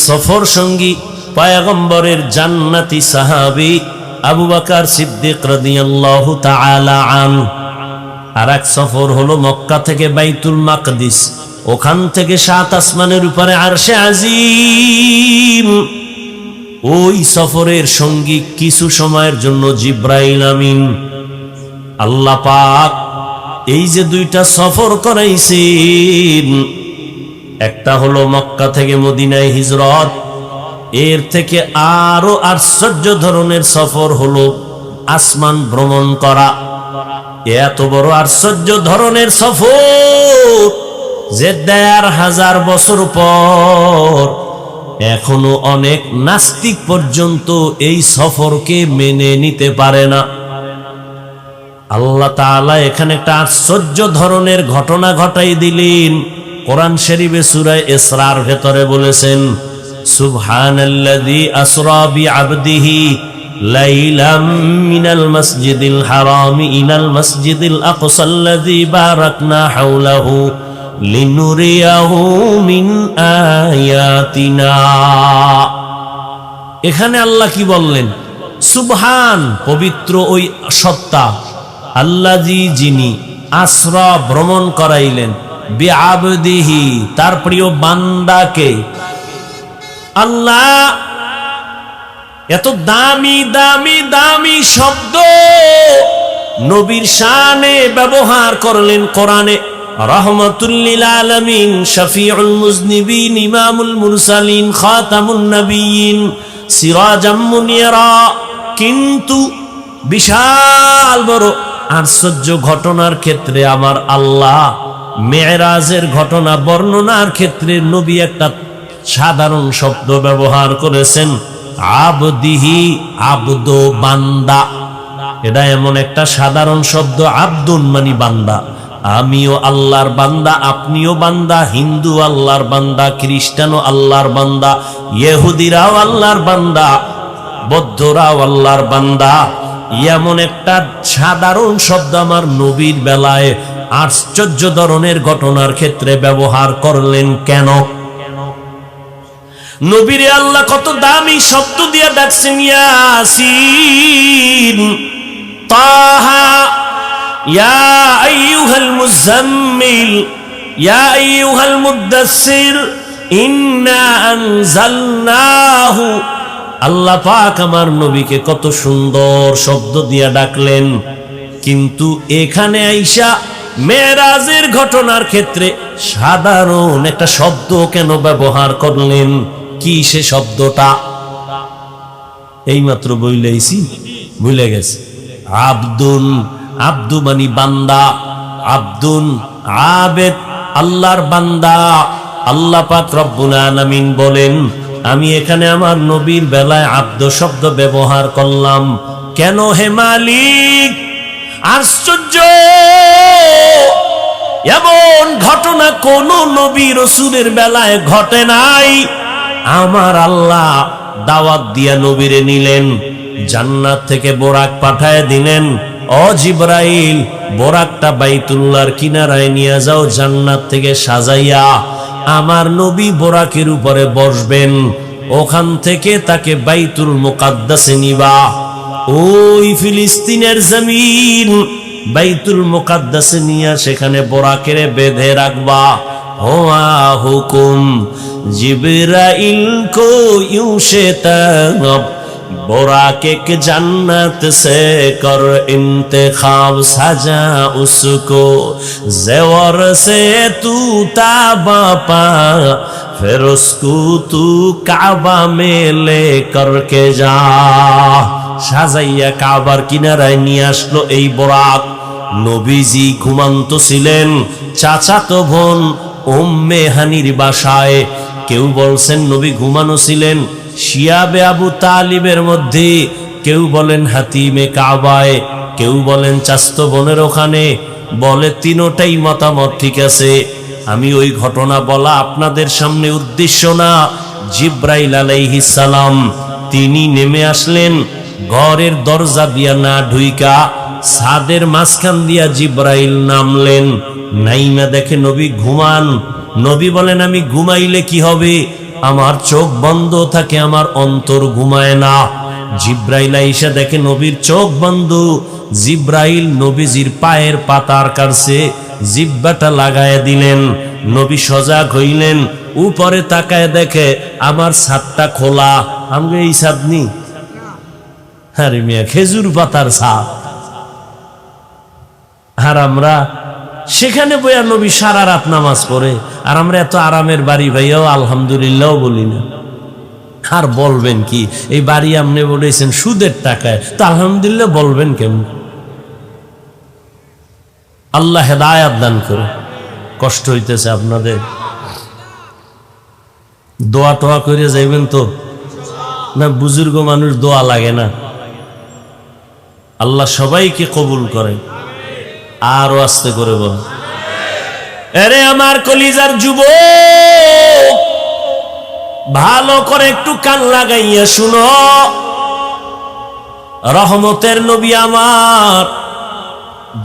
সফর সঙ্গী পয়গম্বরের জান্নাতি সাহাবী আবু বকর সিদ্দিক রাদিয়াল্লাহু তাআলা আনহু। আর এক সফর হলো মক্কা থেকে বাইতুল মাকদিস, ওখান থেকে সাত আসমানের উপরে আরশে আজিম। ওই সফরের সঙ্গী কিছু সময়ের জন্য জিব্রাইল আমিন। আল্লাহ পাক এই যে দুইটা সফর করাইছেন, একটা হলো মক্কা থেকে মদিনায় হিজরত, এর থেকে আরো আশ্চর্য ধরনের সফর হলো আসমান ভ্রমণ করা। এত বড় আশ্চর্য ধরনের সফর যে ১৫০০ বছর পর এখনো অনেক নাস্তিক পর্যন্ত এই সফরকে মেনে নিতে পারে না। আল্লাহ তাআলা এখানে একটা আশ্চর্য ধরনের ঘটনা ঘটাই দিলেন। কোরআন শরীফে সূরা ইসরার ভেতরে বলেছেন, সুবহানাল্লাযী আসরা বিআবদিহি লাইলাম মিনাল মাসজিদিল হারামি ইলাল মাসজিদিল আকসাল্লাযী বারাকনা হাওলাহু লিনুরিয়াহু মিন আয়াতিনা। এখানে আল্লাহ কি বললেন? সুবহান, পবিত্র ওই সত্তা, আল্লাযী যিনি আসরা ভ্রমণ করাইলেন, বিআবদিহি তার প্রিয় বান্দাকে। আল্লাহ এত দামি দামি দামি শব্দ নবীর শানে ব্যবহার করলেন কোরআনে। রাহমাতুল লিল আলামিন, শফিউল মুজনিবিন, ইমামুল মুরসালিন, খাতামুন নবিয়্যিন, সিরাজাম মুনীরা। কিন্তু বিশাল বড় আশ্চর্য ঘটনার ক্ষেত্রে আমার আল্লাহ মেরাজের ঘটনা বর্ণনার ক্ষেত্রে নবী একটা সাধারণ শব্দ ব্যবহার করেছেন, আবদিহি, আবদ বান্দা। এটা এমন একটা সাধারণ শব্দ, আব্দুন মানে বান্দা। আমিও আল্লাহর বান্দা, আপনিও বান্দা, হিন্দু আল্লাহর বান্দা, খ্রিস্টানও আল্লাহর বান্দা, ইহুদিরাও আল্লাহর বান্দা, বৌদ্ধরাও আল্লাহর বান্দা। এমন একটা সাধারণ শব্দ আমার নবীর বেলায় আশ্চর্য ধরনের ঘটনার ক্ষেত্রে ব্যবহার করলেন কেন? নবীরে আল্লাহ কত দামি শব্দ দিয়ে ডাকছেন, ইয়াসিন, তাহা, ইয়া আইয়ুহাল মুজাম্মিল, ইয়া আইয়ুহাল মুদ্দাসসির। ইন্না আনজালনাহু, আল্লাহ পাক আমার নবীকে কত সুন্দর শব্দ দিয়া ডাকলেন, কিন্তু এখানে আইসা মেরাজের ঘটনার ক্ষেত্রে সাধারণ একটা শব্দ কেন ব্যবহার করলেন? কি সে শব্দটা? এইমাত্র বইলেছি, ভুলে গেছে। আব্দুন, আব্দু মানি বান্দা, আব্দুন আবেদ, আল্লাহর বান্দা। আল্লাহ পাক রব্বুল আলামিন বলেন, আমি এখানে আমার নবীর বেলায় আব্দ শব্দ ব্যবহার করলাম কেন হে মালিক? আশ্চর্য, এমন ঘটনা কোন নবী রাসূলের বেলায় ঘটে নাই। আমার আল্লাহ দাওয়াত দিয়া নবীরে নিলেন, জান্নাত থেকে বোরাক পাঠায় দিলেন, ও জিবরাইল বোরাকটা বাইতুল্লাহর কিনারায় নিয়ে যাও, জান্নাত থেকে সাজাইয়া আমার নবী বোরাকের উপরে বসবেন, ওখান থেকে তাকে বাইতুল মুকাদ্দাসে নিবা। ওই ফিলিস্তিনের জমিন বাইতুল মুকাদ্দাসে নিয়ে সেখানে বোরাকের বেঁধে রাখবা। হুয়া হুকুম জিবরাইল কো ইউ সে তব बोराके के जन्नत से कर इंतखाब, सजा उसको ज़ेवर से तू ताबा पा, फिर उसको तू काबा में ले करके जा। সাজাইয়া কাবার কিনারায় নিয়ে আসলো এই বোরাক। নবীজি ঘুমান্ত ছিলেন চাচাতো বোন উম্মে হানির বাসায়। কেউ বলছেন নবী ঘুমানো ছিলেন শিয়াবে আবু তালিবের মধ্যে, কেউ বলেন হাতিমে কাবায়, কেউ বলেন চাস্তো বোনের ওখানে। বলে তিনোটাই মতামত ঠিক আছে। আমি ওই ঘটনা বলা আপনাদের সামনে উদ্দেশ্য না। জিব্রাইল আলাইহিস সালাম তিনি নেমে আসলেন ঘরের দরজা দিয়া না ঢুইকা, ছাদের মাঝখান দিয়া জিব্রাইল নামলেন। নাইমা দেখে নবী ঘুমান। নবী বলেন আমি ঘুমাইলে কি হবে? আমার চোখ বন্ধ থাকে, আমার অন্তর ঘুমায় না। জিব্রাইল আইসা দেখে নবীর চোখ বন্ধ। জিব্রাইল নবীজির পায়ের পাতার কাছে জিব্বাটা লাগায় দিলেন। নবী সজাগ হইলেন, উপরে তাকায় দেখে আমার ছাদটা খোলা। আমি এই ছাদ নি, আরে মিয়া খেজুর পাতার ছাদ। আর আমরা সেখানে বইয়া নবী সারা রাত নামাজ পড়ে, আর আমরা এত আরামের বাড়ি ভাইয়াও আলহামদুলিল্লাহ বলি না। আর বলবেন কি, এই বাড়ি আপনি বলেছেন সুদের টাকায়, তো আলহামদুলিল্লাহ বলবেন কেমন? আল্লাহ হেদায়াত দান করে। কষ্ট হইতেছে আপনাদের, দোয়া টোয়া করে যাইবেন তো না? বুজুর্গ মানুষ দোয়া লাগে না? আল্লাহ সবাইকে কবুল করে। আরো আস্তে করে বল, আরে আমার কলিজার যুবক, ভালো করে একটু কান লাগাইয়া শুনো। রহমতের নবী আমার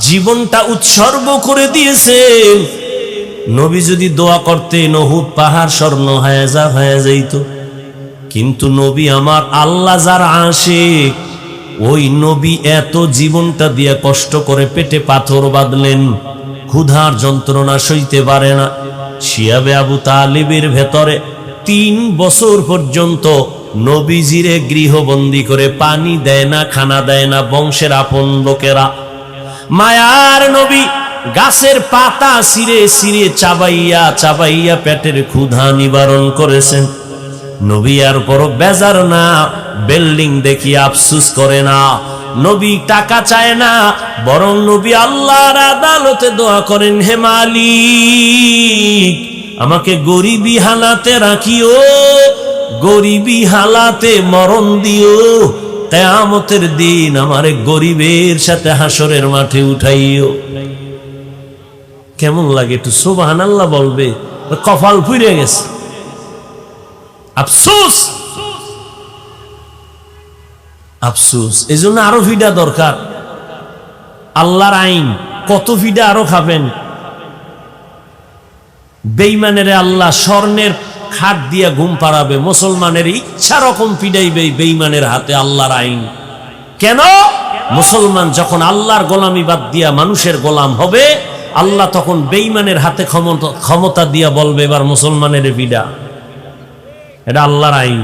জীবনটা উৎসর্গ করে দিয়েছেন। নবী যদি দোয়া করতেন উহুদ পাহাড় স্বর্ণ হয়ে যাইত, কিন্তু নবী আমার আল্লাহ যার আশিক, ওই নবী এত জীবনটা দিয়ে কষ্ট করে পেটে পাথর বাঁধলেন, ক্ষুধার যন্ত্রণা সইতে পারে না। শিয়াবে আবু তালিবের ভেতরে 3 বছর পর্যন্ত নবীজিরে গৃহবন্দী করে পানি দেয় না, খানা দেয় না বংশের আপন লোকেরা। মায়ার নবী গাছের পাতা ছিঁড়ে ছিঁড়ে চাবাইয়া চাবাইয়া পেটের ক্ষুধা নিবারণ করেছেন। নবী আর বড় বেজার না, বিল্ডিং দেখি আফসুস করে না, নবী টাকা চায় না, বরং নবী আল্লাহর আদালতে দোয়া করেন, হে মালিক আমাকে গরিবী হালাতে রাখিও, গরিবী হালাতে মরণ দিও, কিয়ামতের দিন আমারে গরিবের সাথে হাসরের মাঠে উঠাইও। কেমন লাগে? একটু সুবহানাল্লাহ বলবে, কপাল পুড়ে গেছে। আফসোস, আফসোস। এই জন্য আরো ভিডা দরকার। আল্লাহর আইন কত ভিডা আরো খাবেন? বেঈমানের আল্লাহ স্বর্ণের খাট দিয়া ঘুম পাড়াবে, মুসলমানের ইচ্ছা রকম পিডাইবে বেঈমানের হাতে আল্লাহর আইন। কেন? মুসলমান যখন আল্লাহর গোলামি বাদ দিয়া মানুষের গোলাম হবে, আল্লাহ তখন বেঈমানের হাতে ক্ষমতা দিয়া বলবে, এবার মুসলমানের পিডা। এটা আল্লাহর আইন।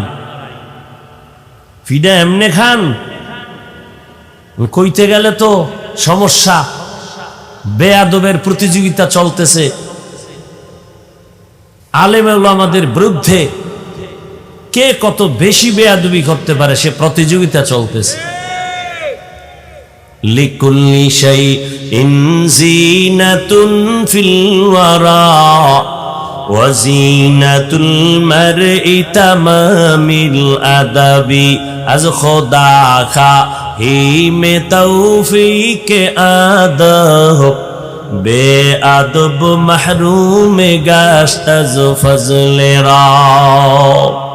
ফিডা এমনে খান, কইতে গেলে তো সমস্যা। বেয়াদবের প্রতিযোগিতা চলতেছে, আলেম ওলামাদের বিরুদ্ধে কে কত বেশি বেয়াদবি করতে পারে সে প্রতিযোগিতা চলতেছে। লিকুল্লি শাইইন জিনাতুন ফিল ওয়ারা ওয়া জিনাতুল মারই তামামিল আদাবি আজ খোদা খা হি মে তৌফিক আদব বেআদব মাহরুম গাশত আজ ফজলে রা।